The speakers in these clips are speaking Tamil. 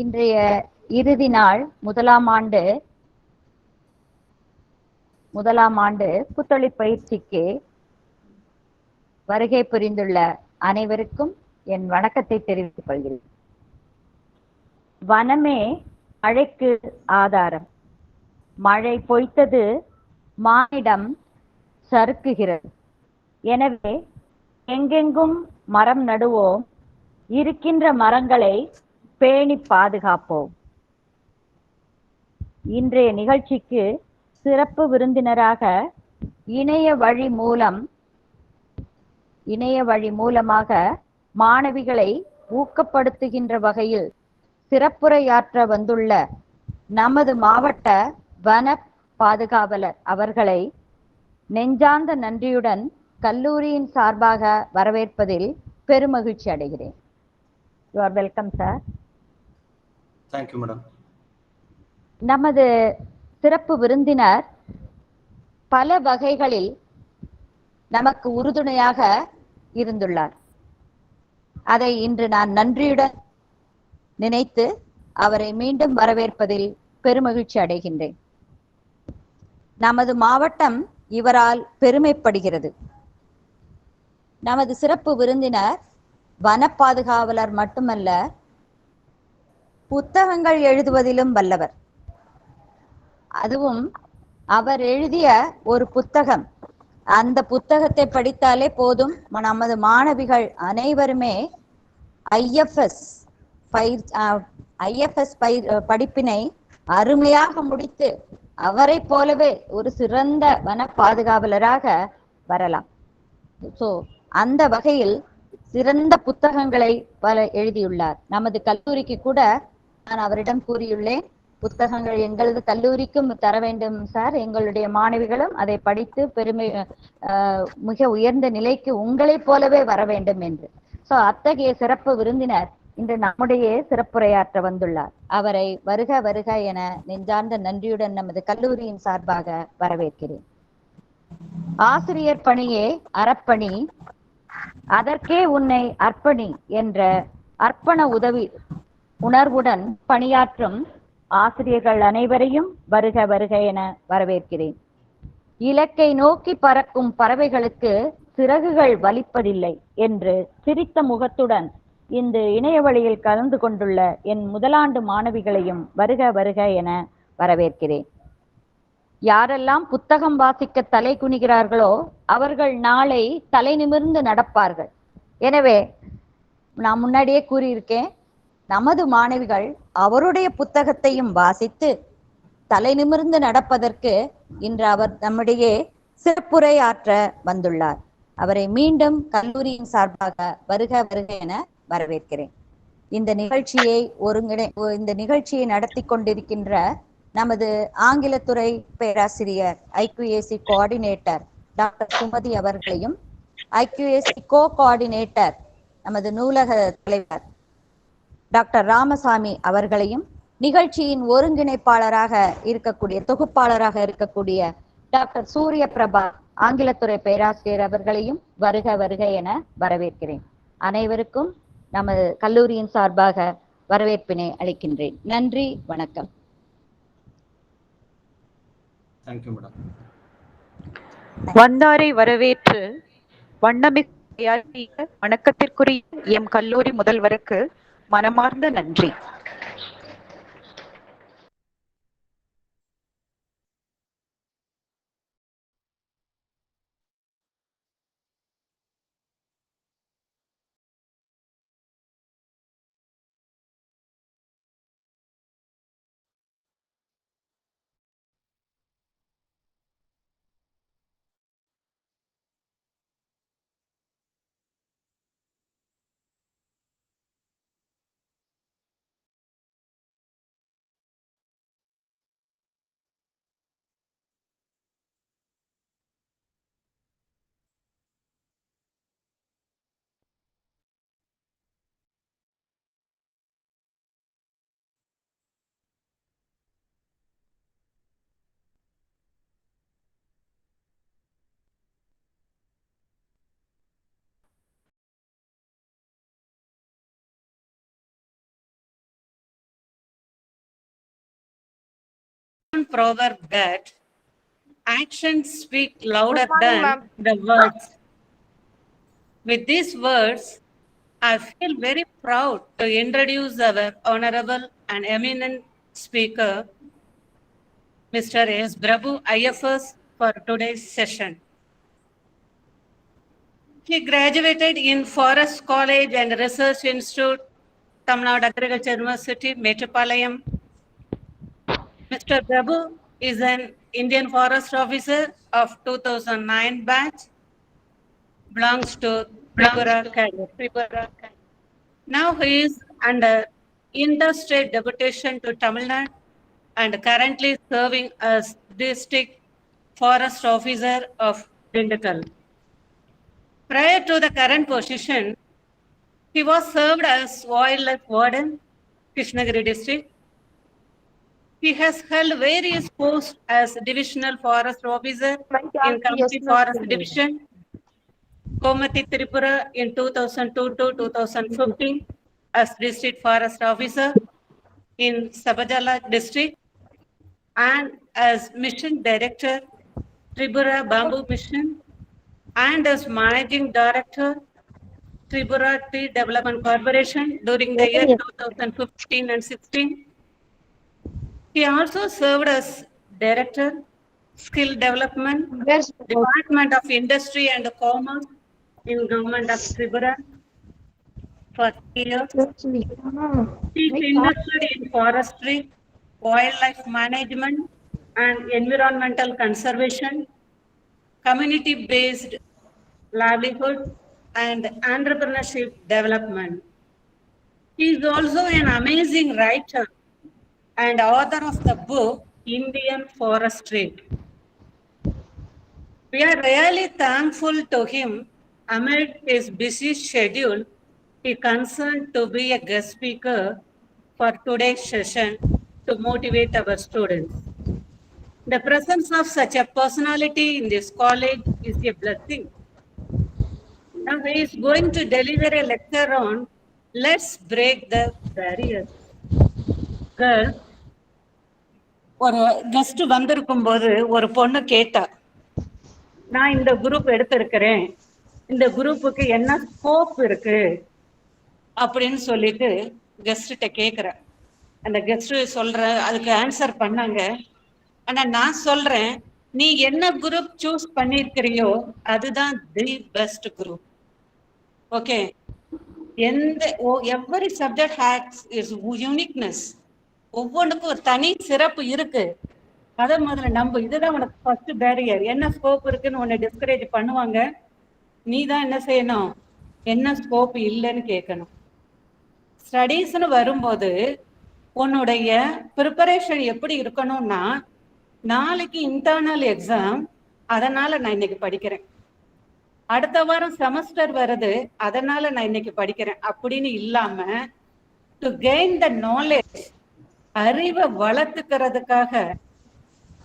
இன்றைய இறுதி நாள் முதலாம் ஆண்டு புத்தொழிற் பயிற்சிக்கு வருகை புரிந்துள்ள அனைவருக்கும் என் வணக்கத்தை தெரிவித்துக் கொள்கிறேன். வனமே மழைக்கு ஆதாரம். மழை பொய்த்தது மானிடம் சறுக்குகிறது. எனவே எங்கெங்கும் மரம் நடுவோம், இருக்கின்ற மரங்களை பேணி பாதுகாப்போம். இன்றைய நிகழ்ச்சிக்கு சிறப்பு விருந்தினராக இணைய வழி மூலமாக மாணவிகளை ஊக்கப்படுத்துகின்ற வகையில் சிறப்புரையாற்ற வந்துள்ள நமது மாவட்ட வன பாதுகாவலர் அவர்களை நெஞ்சார்ந்த நன்றியுடன் கல்லூரியின் சார்பாக வரவேற்பதில் பெருமகிழ்ச்சி அடைகிறேன். You are welcome, sir. Thank you, madam. நமது சிறப்பு விருந்தினர் பல வகைகளில் நமக்கு உறுதுணையாக இருந்துள்ளார். அதை இன்று நான் நன்றியுடன் நினைத்து அவரை மீண்டும் வரவேற்பதில் பெருமகிழ்ச்சி அடைகின்றேன். நமது மாவட்டம் இவரால் பெருமைப்படுகிறது. நமது சிறப்பு விருந்தினர் வன பாதுகாவலர் மட்டுமல்ல, புத்தகங்கள் எழுதுவதிலும் வல்லவர். அதுவும் அவர் எழுதிய ஒரு புத்தகம், அந்த புத்தகத்தை படித்தாலே போதும், நமது மாணவிகள் அனைவருமே ஐஎஃப்எஸ் படிப்பினை அருமையாக முடித்து அவரை போலவே ஒரு சிறந்த வன பாதுகாவலராக வரலாம். அந்த வகையில் சிறந்த புத்தகங்களை பல எழுதியுள்ளார். நமது கல்லூரிக்கு கூட நான் அவரிடம் கூறியுள்ளேன், புத்தகங்கள் எங்களது கல்லூரிக்கும் தர வேண்டும் சார், எங்களுடைய மாணவிகளும் அதை படித்து மிக உயர்ந்த நிலைக்கு உங்களை போலவே வர வேண்டும் என்று. அத்தகைய சிறப்பு விருந்தினர் இன்று நம்முடைய சிறப்புரையாற்ற வந்துள்ளார். அவரை வருக வருக என நெஞ்சார்ந்த நன்றியுடன் நமது கல்லூரியின் சார்பாக வரவேற்கிறேன். ஆசிரியர் பணியே அறப்பணி, அதற்கே உன்னை அர்ப்பணி என்ற அர்ப்பண உணர்வுடன் பணியாற்றும் ஆசிரியர்கள் அனைவரையும் வருக வருக என வரவேற்கிறேன். இலக்கை நோக்கி பறக்கும் பறவைகளுக்கு சிறகுகள் வலிப்பதில்லை என்று சிரித்த முகத்துடன் இந்த இணைய வழியில் கலந்து கொண்டுள்ள என் முதலாண்டு மாணவிகளையும் வருக வருக என வரவேற்கிறேன். யாரெல்லாம் புத்தகம் வாசிக்க தலை குனிகிறார்களோ அவர்கள் நாளை தலை நிமிர்ந்து நடப்பார்கள். எனவே நான் முன்னாடியே கூறியிருக்கேன், நமது மாணவிகள் அவருடைய புத்தகத்தையும் வாசித்து தலை நிமிர்ந்து நடப்பதற்கு இன்று அவர் நம்முடைய சிறப்புரையாற்ற வந்துள்ளார். அவரை மீண்டும் கல்லூரியின் சார்பாக வருக வருக என வரவேற்கிறேன். இந்த நிகழ்ச்சியை நடத்தி கொண்டிருக்கின்ற நமது ஆங்கிலத்துறை பேராசிரியர் ஐக்யூஏசி கோஆர்டினேட்டர் டாக்டர் சுமதி அவர்களையும், ஐக்யூஏசி கோஆர்டினேட்டர் நமது நூலக தலைவர் டாக்டர் ராமசாமி அவர்களையும், நிகழ்ச்சியின் ஒருங்கிணைப்பாளராக தொகுப்பாளராக இருக்கக்கூடிய டாக்டர் சூரிய பிரபா ஆங்கிலத்துறை பேராசிரியர் அவர்களையும் வருக வருக என வரவேற்கிறேன். அனைவருக்கும் நமது கல்லூரியின் சார்பாக வரவேற்பினை அளிக்கின்றேன். நன்றி, வணக்கம். வந்தாரை வரவேற்று வண்ணமிக்க வணக்கத்திற்குரிய எம் கல்லூரி முதல்வருக்கு மனமார்ந்த நன்றி. common proverb that actions speak louder Good morning, than ma'am. the words. With these words, I feel very proud to introduce our honorable and eminent speaker, Mr. S. Prabhu, IFS, for today's session. He graduated in Forest College and Research Institute, Tamil Nadu Agriculture University, Metropolitan. Mr. Prabhu is an Indian Forest Officer of 2009 batch, belongs to Tripura cadre. Now he is under interstate deputation to Tamil Nadu and currently serving as District Forest Officer of Dindigul. Prior to the current position, he was served as Wildlife Warden, Krishnagiri District. He has held various posts as Divisional Forest Officer in Community Forest Division, Komati Tripura in 2002 to 2015 as District Forest Officer in Sabajala District and as Mission Director, Tripura Bamboo Mission, and as Managing Director, Tripura Tree Development Corporation during the year 2015 and 16. He also served as Director, Skill Development, Department of Industry and Commerce in Government of Tripura for 3 years. He invested in forestry, wildlife management, and environmental conservation, community-based livelihood, and entrepreneurship development. He is also an amazing writer and author of the book Indian Forestry. We are really thankful to him amid his busy schedule. He concerned to be a guest speaker for today's session to motivate our students. The presence of such a personality in this college is a blessing. Now he is going to deliver a lecture on Let's Break the Barriers. Girl, ஒரு கெஸ்ட் வந்திருக்கும் போது ஒரு பொண்ணு கேட்டா, நான் இந்த குரூப் எடுத்திருக்கிறேன், இந்த குரூப்புக்கு என்ன ஸ்கோப் இருக்கு அப்படின்னு சொல்லிட்டு கெஸ்ட்ட கேட்குறேன். அந்த கெஸ்ட் சொல்ற அதுக்கு ஆன்சர் பண்ணாங்க. ஆனா நான் சொல்றேன், நீ என்ன குரூப் சூஸ் பண்ணிருக்கிறியோ அதுதான் the best group. Okay, every subject has is uniqueness. ஒவ்வொன்றுக்கும் ஒரு தனி சிறப்பு இருக்கு. அதை முதல்ல நம்ம இதுதான் உனக்கு ஃபர்ஸ்ட் பேரியர். என்ன ஸ்கோப் இருக்குன்னு உன்னை டிஸ்கரேஜ் பண்ணுவாங்க. நீ தான் என்ன செய்யணும், என்ன ஸ்கோப் இல்லைன்னு கேட்கணும். ஸ்டடீஸ்னு வரும்போது உன்னுடைய ப்ரிப்பரேஷன் எப்படி இருக்கணும்னா, நாளைக்கு இன்டர்னல் எக்ஸாம், அதனால நான் இன்னைக்கு படிக்கிறேன், அடுத்த வாரம் செமஸ்டர் வருது அதனால நான் இன்னைக்கு படிக்கிறேன் அப்படின்னு இல்லாம, டு கெயின் த நாலேஜ், அறிவை வளர்த்துக்கிறதுக்காக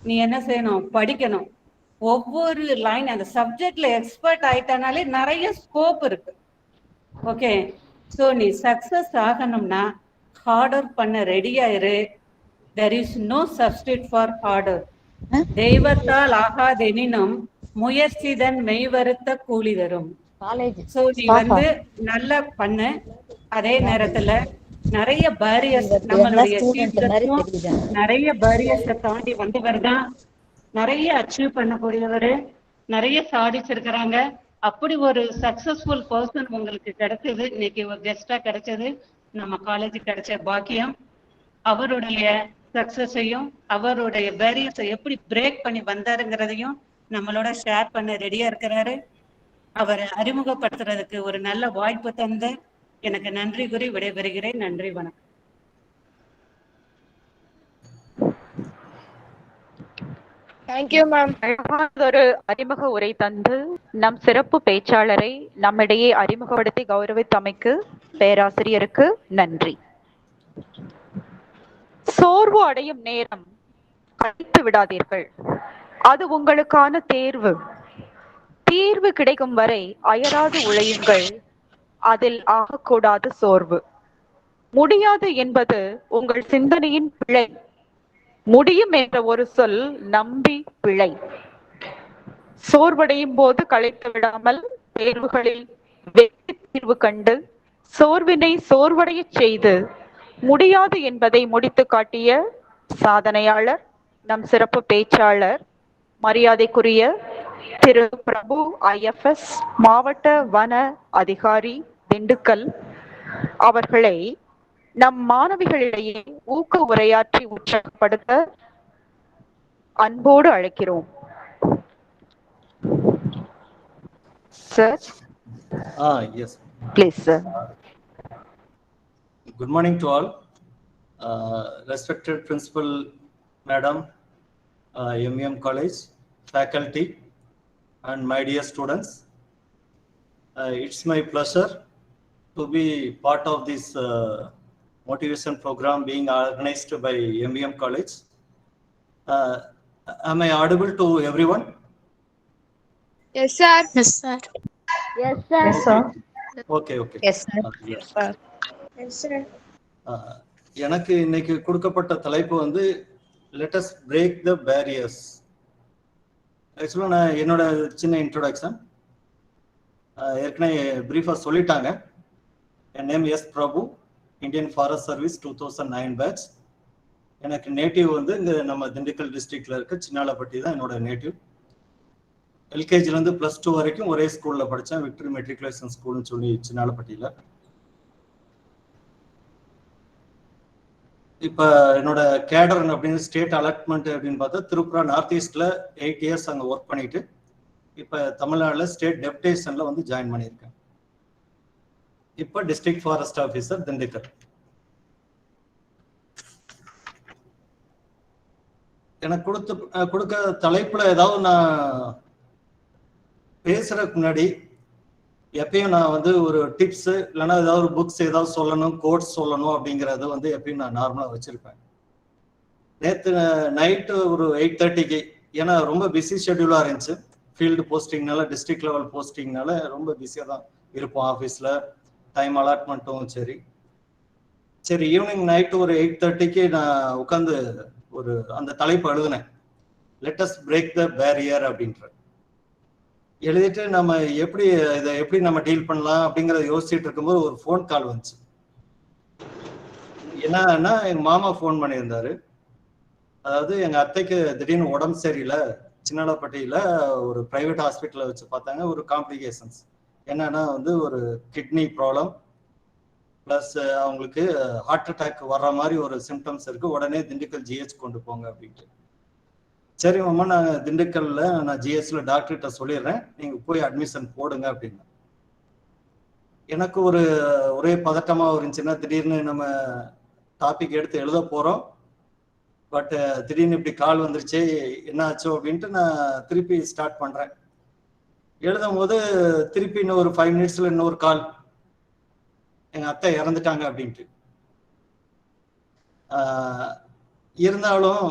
நீ என்ன செய்யணும், படிக்கணும். ஒவ்வொரு லைன் அந்த சப்ஜெக்ட்ல எக்ஸ்பர்ட் ஆயிட்டனாலே நிறைய ஸ்கோப் இருக்கு. ஓகே, ஸோ நீ சக்சஸ் ஆகணும்னா ஹார்ட் ஒர்க் பண்ண ரெடியா இரு. There is no substitute for hard work. தெய்வத்தால் ஆகாதெனினும் முயற்சிதன் மெய்வருத்த கூலி தரும். ஸோ நீ வந்து நல்லா பண்ணு. அதே நேரத்துல நிறைய பேரியர்ஸ், நம்மளுடைய நிறைய பேரியர்ஸை தாண்டி வந்தவர் தான் நிறைய அச்சீவ் பண்ணக்கூடியவர், நிறைய சாதிச்சிருக்கிறாங்க. அப்படி ஒரு சக்சஸ்ஃபுல் பர்சன் உங்களுக்கு கிடைச்சது, இன்னைக்கு ஒரு கெஸ்டா கிடைச்சது நம்ம காலேஜ் கிடைச்ச பாக்கியம். அவருடைய சக்சஸையும் அவருடைய பேரியர்ஸை எப்படி பிரேக் பண்ணி வந்தாருங்கிறதையும் நம்மளோட ஷேர் பண்ண ரெடியா இருக்கிறாரு. அவரை அறிமுகப்படுத்துறதுக்கு ஒரு நல்ல வாய்ப்பு தந்து எனக்கு நன்றி கூறி விடைபெறுகிறேன். நன்றி, வணக்கம். Thank you ma'am. ஒரு அறிமுக உரை தந்து நம் சிறப்பு பேச்சாளரை நம்மிடையே அறிமுகப்படுத்தி கௌரவித்தமைக்கு பேராசிரியருக்கு நன்றி. சோர்வு அடையும் நேரம் கழித்து விடாதீர்கள், அது உங்களுக்கான தேர்வு. தீர்வு கிடைக்கும் வரை அயராது உழையுங்கள், அதில் ஆகக்கூடாது சோர்வு. முடியாது என்பது உங்கள் சிந்தனையின் பிழை. முடியும் என்ற ஒரு சொல் நம்பி பிழை. சோர்வடையும் போது களைத்து விடாமல் தேர்வுகளில் வெற்றி தீர்வு கண்டு சோர்வினை சோர்வடைய செய்து முடியாது என்பதை முடித்து காட்டிய சாதனையாளர் நம் சிறப்பு பேச்சாளர் மரியாதைக்குரிய திரு பிரபு ஐஎஃப்எஸ் மாவட்ட வன அதிகாரி திண்டுக்கல் அவர்களை நம் மாணவிகளிடையே ஊக்க உரையாற்றி உற்சாகப்படுத்த அன்போடு அழைக்கிறோம். Sir. Yes. Please, sir. Good morning to all. Respected Principal Madam, MEM College, faculty, and my dear students. It's my pleasure to be part of this motivation program being organized by MEM College. Am I audible to everyone? Yes, sir. Yes, sir. Yes, sir. Yes, sir. Okay. Yes, sir. Yes. Yes, sir. எனக்கு இன்னைக்கு கொடுக்கப்பட்ட தலைப்பு வந்து let us break the barriers. ஆக்சுவலாக நான் என்னோட சின்ன இன்ட்ரோடக்ஷன் ஏற்கனவே பிரீஃபாக சொல்லிட்டாங்க. என் நேம் எஸ் பிரபு, இந்தியன் ஃபாரஸ்ட் சர்வீஸ் 2009 பேட்ச். எனக்கு நேட்டிவ் வந்து இங்கே நம்ம திண்டுக்கல் டிஸ்ட்ரிக்ட்ல இருக்க சின்னாலப்பட்டி தான் என்னோட நேட்டிவ். எல்கேஜிலேருந்து +2 வரைக்கும் ஒரே ஸ்கூலில் படித்தேன், விக்டரி மெட்ரிகுலேஷன் ஸ்கூல்னு சொல்லி சின்னாலப்பட்டியில். இப்போ என்னோட கேடர் அப்படின்னு ஸ்டேட் அலாட்மெண்ட் அப்படின்னு பார்த்தா திரிபுரா நார்த் ஈஸ்டில் 8 இயர்ஸ் அங்கே ஒர்க் பண்ணிட்டு இப்போ தமிழ்நாட்டில் ஸ்டேட் டெப்டேஷனில் வந்து ஜாயின் பண்ணியிருக்கேன். இப்போ டிஸ்ட்ரிக்ட் ஃபாரஸ்ட் ஆஃபீஸர் திண்டுக்கல். எனக்கு கொடுக்க தலைப்பில் ஏதாவது நான் பேசுறதுக்கு முன்னாடி எப்பயும் நான் வந்து ஒரு டிப்ஸ் இல்லைன்னா ஏதாவது ஒரு புக்ஸ் ஏதாவது சொல்லணும், கோட்ஸ் சொல்லணும் அப்படிங்கிறத வந்து எப்பயும் நான் நார்மலாக வச்சிருப்பேன். நேற்று நைட்டு ஒரு 8:30க்கு, ஏன்னா ரொம்ப பிஸி ஷெட்யூலாக இருந்துச்சு, ஃபீல்டு போஸ்டிங்னால டிஸ்ட்ரிக்ட் லெவல் போஸ்டிங்னால ரொம்ப பிஸியாக தான் இருப்போம் ஆஃபீஸில், டைம் அலாட்மெண்ட்டும் சரி ஈவினிங் நைட்டு ஒரு 8:30க்கு நான் உட்காந்து ஒரு அந்த தலைப்பு எழுதினேன், let us break the barrier அப்படின்ற. எழுதிட்டு நம்ம இதை எப்படி நம்ம டீல் பண்ணலாம் அப்படிங்கிறத யோசிச்சுட்டு இருக்கும்போது ஒரு ஃபோன் கால் வந்துச்சு. என்னன்னா எங்க மாமா ஃபோன் பண்ணியிருந்தாரு. அதாவது எங்க அத்தைக்கு திடீர்னு உடம்பு சரியில்லை, சின்னாலப்பட்டியில ஒரு பிரைவேட் ஹாஸ்பிட்டலில் வச்சு பார்த்தாங்க. ஒரு காம்ப்ளிகேஷன்ஸ் என்னன்னா வந்து ஒரு கிட்னி ப்ராப்ளம் ப்ளஸ் அவங்களுக்கு ஹார்ட் அட்டாக் வர்ற மாதிரி ஒரு சிம்டம்ஸ் இருக்கு, உடனே திண்டுக்கல் ஜிஹெச் கொண்டு போங்க அப்படின்ட்டு. சரி மாமா, நாங்கள் திண்டுக்கல்ல நான் ஜிஹெச்ல டாக்டர்கிட்ட சொல்லிடுறேன், நீங்கள் போய் அட்மிஷன் போடுங்க அப்படின்னு. எனக்கு ஒரே பதட்டமாக இருந்துச்சுன்னா, திடீர்னு நம்ம டாபிக் எடுத்து எழுத போகிறோம், பட் திடீர்னு இப்படி கால் வந்துருச்சு, என்ன ஆச்சோ அப்படின்ட்டு நான் திருப்பி ஸ்டார்ட் பண்ணுறேன். எழுதும் போது திருப்பி இன்னும் ஒரு 5 மினிட்ஸில் இன்னொரு கால், எங்கள் அத்தை இறந்துட்டாங்க அப்படின்ட்டு. இருந்தாலும்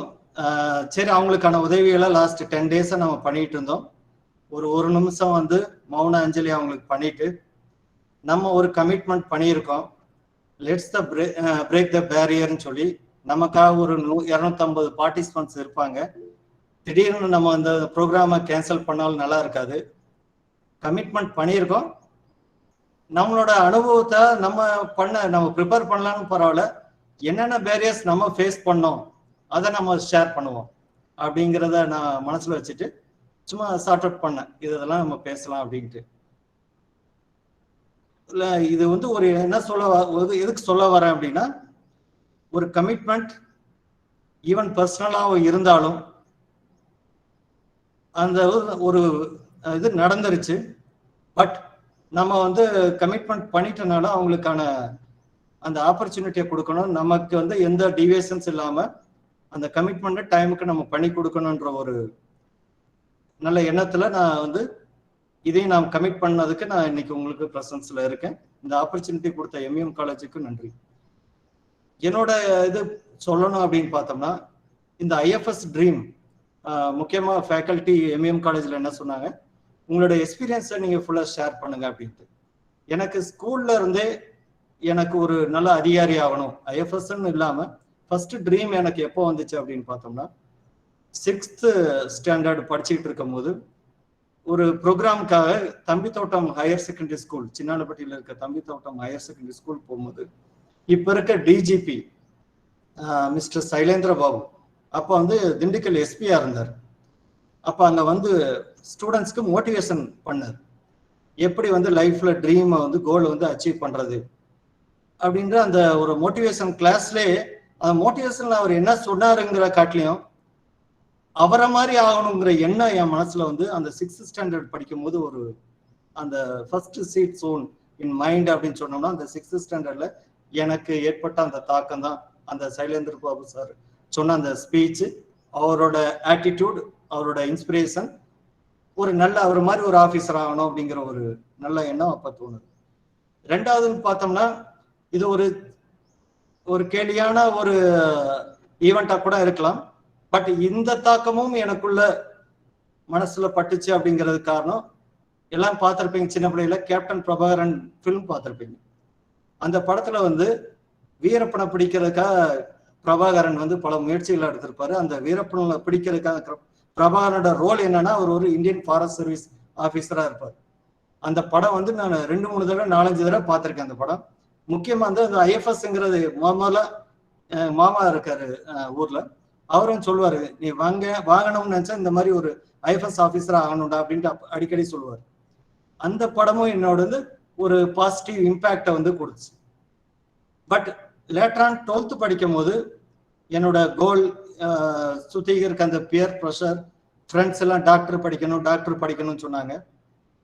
சரி, அவங்களுக்கான உதவிகளை லாஸ்ட் 10 டேஸை நம்ம பண்ணிட்டு இருந்தோம். ஒரு நிமிஷம் வந்து மௌன அஞ்சலி அவங்களுக்கு பண்ணிட்டு நம்ம ஒரு கமிட்மெண்ட் பண்ணியிருக்கோம், லெட்ஸ் த பிரேக் த பேரியர்னு சொல்லி. நமக்காக ஒரு 250 பார்ட்டிசிபென்ட்ஸ் இருப்பாங்க. திடீர்னு நம்ம அந்த ப்ரோக்ராமை கேன்சல் பண்ணாலும் நல்லா இருக்காது. கமிட்மெண்ட் பண்ணியிருக்கோம், நம்மளோட அனுபவத்தை நம்ம ப்ரிப்பேர் பண்ணலான்னு பரவாயில்ல, என்னென்ன பேரியர்ஸ் நம்ம ஃபேஸ் பண்ணோம் அதை நம்ம ஷேர் பண்ணுவோம் அப்படிங்கிறத நான் மனசுல வச்சுட்டு சும்மா சார்ட் அவுட் பண்ணேன், இதெல்லாம் நம்ம பேசலாம் அப்படின்ட்டு. இல்லை இது வந்து ஒரு என்ன எதுக்கு சொல்ல வரேன் அப்படின்னா, ஒரு கமிட்மெண்ட் ஈவன் பர்சனலாக இருந்தாலும் அந்த ஒரு இது நடந்துருச்சு, பட் நம்ம வந்து கமிட்மெண்ட் பண்ணிட்டனால அவங்களுக்கான அந்த ஆப்பர்ச்சுனிட்டியை கொடுக்கணும், நமக்கு வந்து எந்த டிவியேஷன்ஸ் இல்லாமல் அந்த கமிட்மெண்ட் டைமுக்கு நம்ம பண்ணி கொடுக்கணுன்ற ஒரு நல்ல எண்ணத்துல நான் வந்து இதையும் நான் கமிட் பண்ணதுக்கு நான் இன்னைக்கு உங்களுக்கு பிரசன்ஸ்ல இருக்கேன். இந்த ஆப்பர்ச்சுனிட்டி கொடுத்த MEM காலேஜுக்கு நன்றி. என்னோட இது சொல்லணும் அப்படின்னு பார்த்தோம்னா, இந்த IFS ட்ரீம் முக்கியமா ஃபேக்கல்டி MEM காலேஜ்ல என்ன சொன்னாங்க, உங்களோட எக்ஸ்பீரியன்ஸை நீங்க ஃபுல்லா ஷேர் பண்ணுங்க அப்படின்ட்டு. எனக்கு ஸ்கூல்ல இருந்தே எனக்கு ஒரு நல்ல அதிகாரி ஆகணும், IFSன்னு இல்லாம ஃபர்ஸ்ட் ட்ரீம் எனக்கு எப்போ வந்துச்சு அப்படின்னு பார்த்தோம்னா 6th ஸ்டாண்டர்ட் படிச்சுட்டு இருக்கும் போது ஒரு ப்ரோக்ராமுக்காக தம்பித்தோட்டம் ஹையர் செகண்டரி ஸ்கூல், சின்னாலப்பட்டியில் இருக்க தம்பித்தோட்டம் ஹையர் செகண்டரி ஸ்கூல் போகும்போது இப்ப இருக்க டிஜிபி மிஸ்டர் சைலேந்திர பாபு அப்போ வந்து திண்டுக்கல் எஸ்பியா இருந்தார். அப்போ அங்க வந்து ஸ்டூடெண்ட்ஸ்க்கு மோட்டிவேஷன் பண்ணார், எப்படி வந்து லைஃப்ல ட்ரீமை வந்து கோல் வந்து அச்சீவ் பண்றது அப்படின்ற அந்த ஒரு மோட்டிவேஷன் கிளாஸ்லேயே அந்த மோட்டிவேஷன்ல அவர் என்ன சொன்னாருங்கிற காட்டிலையும் அவரை மாதிரி ஆகணுங்கிற எண்ணம் என் மனசுல வந்து அந்த 6th ஸ்டாண்டர்ட் படிக்கும் போது ஒரு அந்த first seat zone in mind அப்படின்னு சொன்னோம்னா அந்த 6th ஸ்டாண்டர்ட்ல எனக்கு ஏற்பட்ட அந்த தாக்கம் தான் அந்த சைலேந்திர பாபு சார் சொன்ன அந்த ஸ்பீச், அவரோட ஆட்டிடியூட், அவரோட இன்ஸ்பிரேஷன், ஒரு நல்ல அவர் மாதிரி ஒரு ஆஃபீஸர் ஆகணும் அப்படிங்கிற ஒரு நல்ல எண்ணம் அப்ப தோணுது. ரெண்டாவதுன்னு பார்த்தோம்னா இது ஒரு கேலியான ஒரு ஈவெண்டா கூட இருக்கலாம். பட் இந்த தாக்கமும் எனக்குள்ள மனசுல பட்டுச்சு அப்படிங்கிறது காரணம், எல்லாம் பார்த்திருப்பீங்க சின்ன பிள்ளையில கேப்டன் பிரபாகரன் ஃபிலிம் பார்த்திருப்பீங்க. அந்த படத்துல வந்து வீரப்பனை பிடிக்கிறதுக்காக பிரபாகரன் வந்து பல முயற்சிகளை எடுத்திருப்பாரு. அந்த வீரப்பனை பிடிக்கிறதுக்காக பிரபாகரனோட ரோல் என்னன்னா அவர் ஒரு இந்தியன் ஃபாரஸ்ட் சர்வீஸ் ஆஃபீஸரா இருப்பார். அந்த படம் வந்து நான் 2-3 தடவை 4-5 தடவை பார்த்திருக்கேன். அந்த படம் முக்கியமா வந்து அந்த ஐஎஃப்எஸ்ங்கிறது மாமா இருக்காரு ஊர்ல, அவரும் சொல்லுவாரு, நீ வாங்கணும்னு நினைச்சா இந்த மாதிரி ஒரு ஐஎஃப்எஸ் ஆஃபீஸரா ஆகணும்டா அப்படின்ட்டு அடிக்கடி சொல்லுவார். அந்த படமும் என்னோட வந்து ஒரு பாசிட்டிவ் இம்பேக்டை வந்து கொடுத்துச்சு. பட் லேட்டரான் 12th படிக்கும் போது என்னோட கோல் சுத்தி இருக்க அந்த பியர் ப்ரெஷர், ஃப்ரெண்ட்ஸ் எல்லாம் டாக்டர் படிக்கணும்னு சொன்னாங்க.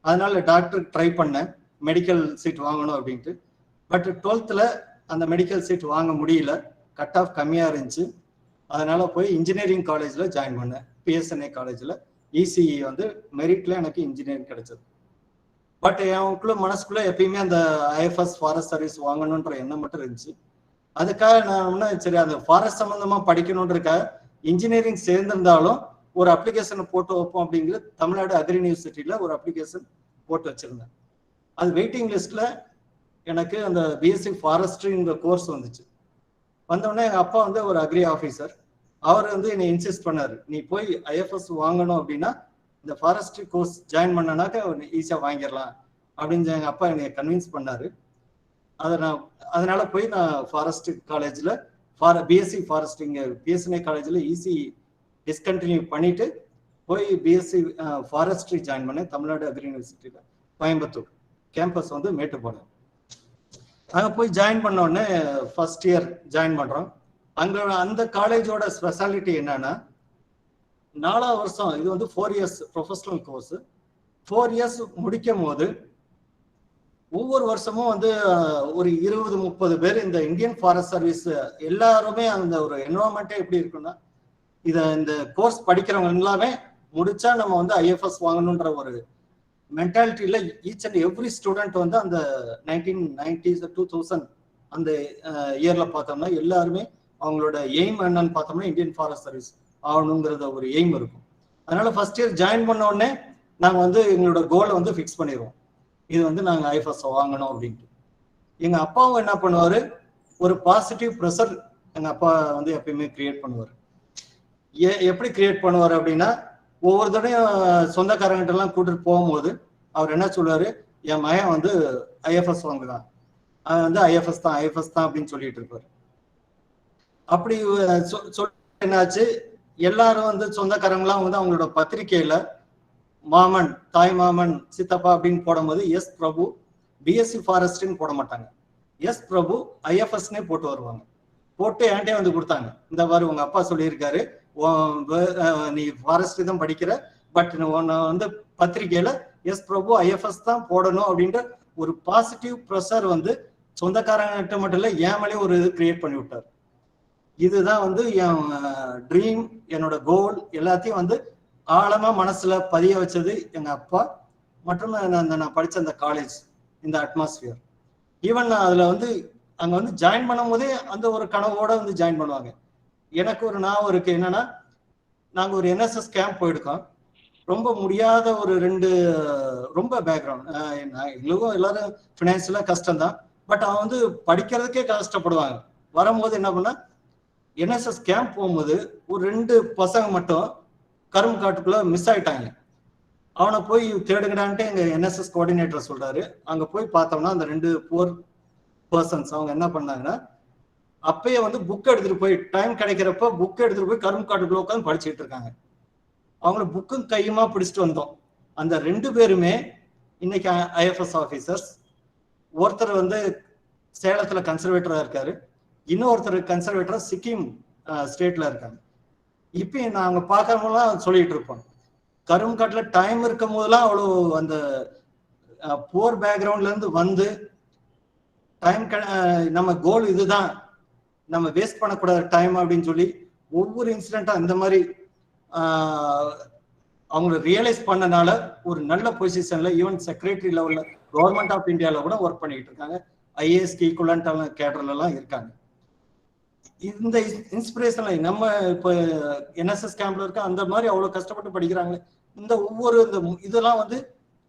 அதனால டாக்டர் ட்ரை பண்ணேன், மெடிக்கல் சீட் வாங்கணும் அப்படின்ட்டு. பட் 12th அந்த மெடிக்கல் சீட் வாங்க முடியல, கட் ஆஃப் கம்மியா இருந்துச்சு. அதனால போய் இன்ஜினியரிங் காலேஜ்ல ஜாயின் பண்ணேன், பிஎஸ்என்ஏ காலேஜ்ல. இசிஇ வந்து மெரிட்ல எனக்கு இன்ஜினியரிங் கிடைச்சது. பட் எனக்குள்ள மனசுக்குள்ள எப்பயுமே அந்த ஐஎஃப்எஸ் ஃபாரஸ்ட் சர்வீஸ் வாங்கணுன்ற எண்ணம் மட்டும் இருந்துச்சு. அதுக்காக நான் சரி அந்த ஃபாரஸ்ட் சம்பந்தமா படிக்கணுன்றதுக்காக இன்ஜினியரிங் சேர்ந்திருந்தாலும் ஒரு அப்ளிகேஷனை போட்டு வைப்போம் அப்படிங்கிறது தமிழ்நாடு அக்ரி யூனிவர்சிட்டியில ஒரு அப்ளிகேஷன் போட்டு வச்சிருந்தேன். அது வெயிட்டிங் லிஸ்ட்ல எனக்கு அந்த பிஎஸ்சி ஃபாரஸ்ட்ரிங்கிற கோர்ஸ் வந்துச்சு. வந்தோடனே எங்க அப்பா வந்து ஒரு அக்ரி ஆஃபீஸர், அவர் வந்து என்னை இன்சிஸ்ட் பண்ணாரு, நீ போய் ஐஎஃப்எஸ் வாங்கணும் அப்படின்னா இந்த ஃபாரஸ்ட்ரி கோர்ஸ் ஜாயின் பண்ணனாக்க ஈஸியா வாங்கிடலாம் அப்படின்னு எங்க அப்பா என்னை கன்வின்ஸ் பண்ணாரு. அதனால போய் நான் ஃபாரஸ்ட் காலேஜ்ல பிஎஸ்சி ஃபாரஸ்ட் இங்க பிஎஸ்என்ஏ காலேஜ்ல இசி டிஸ்கண்டினியூ பண்ணிட்டு போய் பிஎஸ்சி ஃபாரஸ்ட்ரி ஜாயின் பண்ணேன் தமிழ்நாடு அக்ரி யூனிவர்சிட்டியில கோயம்புத்தூர் கேம்பஸ் வந்து மேட்டுப்பாளையம். அங்க போய் ஜாயின் பண்ண உடனே ஃபர்ஸ்ட் இயர் ஜாயின் பண்றோம். அங்க அந்த காலேஜோட ஸ்பெஷாலிட்டி என்னன்னா 4ஆவது வருஷம் இது வந்து 4 years ப்ரொஃபஷனல் கோர்ஸ். 4 years முடிக்கும் போது ஒவ்வொரு வருஷமும் வந்து ஒரு 20-30 பேர் இந்த இந்தியன் ஃபாரஸ்ட் சர்வீஸ் எல்லாருமே அந்த ஒரு என்வரான்மெண்ட்டே எப்படி இருக்குன்னா, இந்த கோர்ஸ் படிக்கிறவங்க எல்லாமே முடிச்சா நம்ம வந்து ஐஎஃப்எஸ் வாங்கணுன்ற ஒரு மென்டாலிட்டியில ஈச் அண்ட் எவ்ரி ஸ்டூடெண்ட் வந்து அந்த 1990s 2000 அந்த இயர்ல பார்த்தோம்னா எல்லாருமே அவங்களோட எய்ம் என்னன்னு பார்த்தோம்னா இந்தியன் ஃபாரஸ்ட் சர்வீஸ் ஆகணுங்கிறத ஒரு எய்ம் இருக்கும். அதனால ஃபர்ஸ்ட் இயர் ஜாயின் பண்ண உடனே நாங்க வந்து எங்களோட கோலை வந்து ஃபிக்ஸ் பண்ணிடுவோம், இது வந்து நாங்க ஐஎஃப்எஸ் வாங்கணும் அப்படின்ட்டு. எங்க அப்பாவும் என்ன பண்ணுவாரு, ஒரு பாசிட்டிவ் ப்ரெஷர் எங்க அப்பா வந்து எப்பயுமே கிரியேட் பண்ணுவார். எப்படி கிரியேட் பண்ணுவார் அப்படின்னா, ஒவ்வொரு தடையும் சொந்தக்காரங்கிட்ட எல்லாம் கூட்டிட்டு போகும்போது அவர் என்ன சொல்லுவாரு, என் மகன் வந்து ஐஎஃப்எஸ் வாங்குறான், அவன் வந்து ஐஎஃப்எஸ் தான் அப்படின்னு சொல்லிட்டு இருப்பாரு. அப்படி என்னாச்சு, எல்லாரும் வந்து சொந்தக்காரங்களாம் வந்து அவங்களோட பத்திரிகையில மாமன், தாய் மாமன், சித்தப்பா அப்படின்னு போடும்போது எஸ் பிரபு பிஎஸ்சி ஃபாரஸ்ட்னு போட மாட்டாங்க, எஸ் பிரபு ஐஎஃப்எஸ்னே போட்டு வருவாங்க. போட்டு என்கிட்டே வந்து கொடுத்தாங்க, இந்த மாதிரி உங்க அப்பா சொல்லியிருக்காரு நீ ஃபாரஸ்ட் தான் படிக்கிற, பட் உன்னை வந்து பத்திரிகையில எஸ் பிரபு ஐஎஃப்எஸ் தான் போடணும் அப்படின்ற ஒரு பாசிட்டிவ் ப்ரெஷர் வந்து சொந்தக்காரங்கிட்ட மட்டும் இல்ல என் மேலே ஒரு இது கிரியேட் பண்ணி விட்டார். இதுதான் வந்து என் ட்ரீம், என்னோட கோல் எல்லாத்தையும் வந்து ஆழமா மனசுல பதிய வச்சது எங்க அப்பா மற்றும் நான் படிச்ச அந்த காலேஜ், இந்த அட்மாஸ்பியர். ஈவன் அதுல வந்து அங்க வந்து ஜாயின் பண்ணும் போதே அந்த ஒரு கனவோட வந்து ஜாயின் பண்ணுவாங்க. எனக்கு ஒரு ஞாபகம் இருக்கு, என்னன்னா நாங்க ஒரு என்எஸ்எஸ் கேம்ப் போயிருக்கோம். ரொம்ப முடியாத ஒரு 2 ரொம்ப பேக்ரவுண்ட், எங்களுக்கும் எல்லாரும் பினான்சியலா கஷ்டம்தான், பட் அவன் வந்து படிக்கிறதுக்கே கஷ்டப்படுவாங்க. வரும்போது என்ன பண்ணா என்எஸ்எஸ் கேம்ப் போகும்போது ஒரு 2 பசங்க மட்டும் கரும்பு காட்டுக்குள்ள மிஸ் ஆயிட்டாங்க. அவனை போய் தேடுங்கடான்ட்டு எங்க என்எஸ்எஸ் கோஆர்டினேட்டர் சொல்றாரு. அங்க போய் பார்த்தோம்னா அந்த 2 புவர் பர்சன்ஸ் அவங்க என்ன பண்ணாங்கன்னா, அப்பயே வந்து புக் எடுத்துட்டு போய் டைம் கிடைக்கிறப்ப புக் எடுத்துட்டு போய் கரும்பு காட்டுக்குள்ள உட்காந்து படிச்சுட்டு இருக்காங்க. அவங்கள புக்கும் கையுமா பிடிச்சிட்டு வந்தோம். அந்த 2 பேருமே இன்னைக்கு ஐஎஃப்எஸ் ஆஃபீஸர்ஸ். ஒருத்தர் வந்து சேலத்துல கன்சர்வேட்டரா இருக்காரு, இன்னொருத்தர் கன்சர்வேட்டரா சிக்கிம் ஸ்டேட்ல இருக்காங்க. இப்ப நாங்க பார்க்கறவங்களாம் சொல்லிட்டு இருப்போம், கரும்பு காட்டுல டைம் இருக்கும் போதெல்லாம் அவ்வளோ அந்த புவர் பேக்ரவுண்ட்ல இருந்து வந்து டைம் நம்ம கோல் இதுதான், நம்ம வேஸ்ட் பண்ணக்கூடாத டைம் அப்படின்னு சொல்லி ஒவ்வொரு இன்சிடென்ட்டா இந்த மாதிரி அவங்க ரியலைஸ் பண்ணனால ஒரு நல்ல பொசிஷன்ல ஈவன் செக்ரட்டரி லெவல்ல கவர்மெண்ட் ஆஃப் இந்தியாவில் கூட ஒர்க் பண்ணிட்டு இருக்காங்க. ஐஏஎஸ்க்கு ஈக்குவலண்ட் கேடர்ல எல்லாம் இருக்காங்க. இந்த இன்ஸ்பிரேஷன்ல நம்ம இப்போ என்எஸ்எஸ் கேம்ப்ல இருக்க அந்த மாதிரி அவ்வளவு கஷ்டப்பட்டு படிக்கிறாங்க. இந்த ஒவ்வொரு இதெல்லாம் வந்து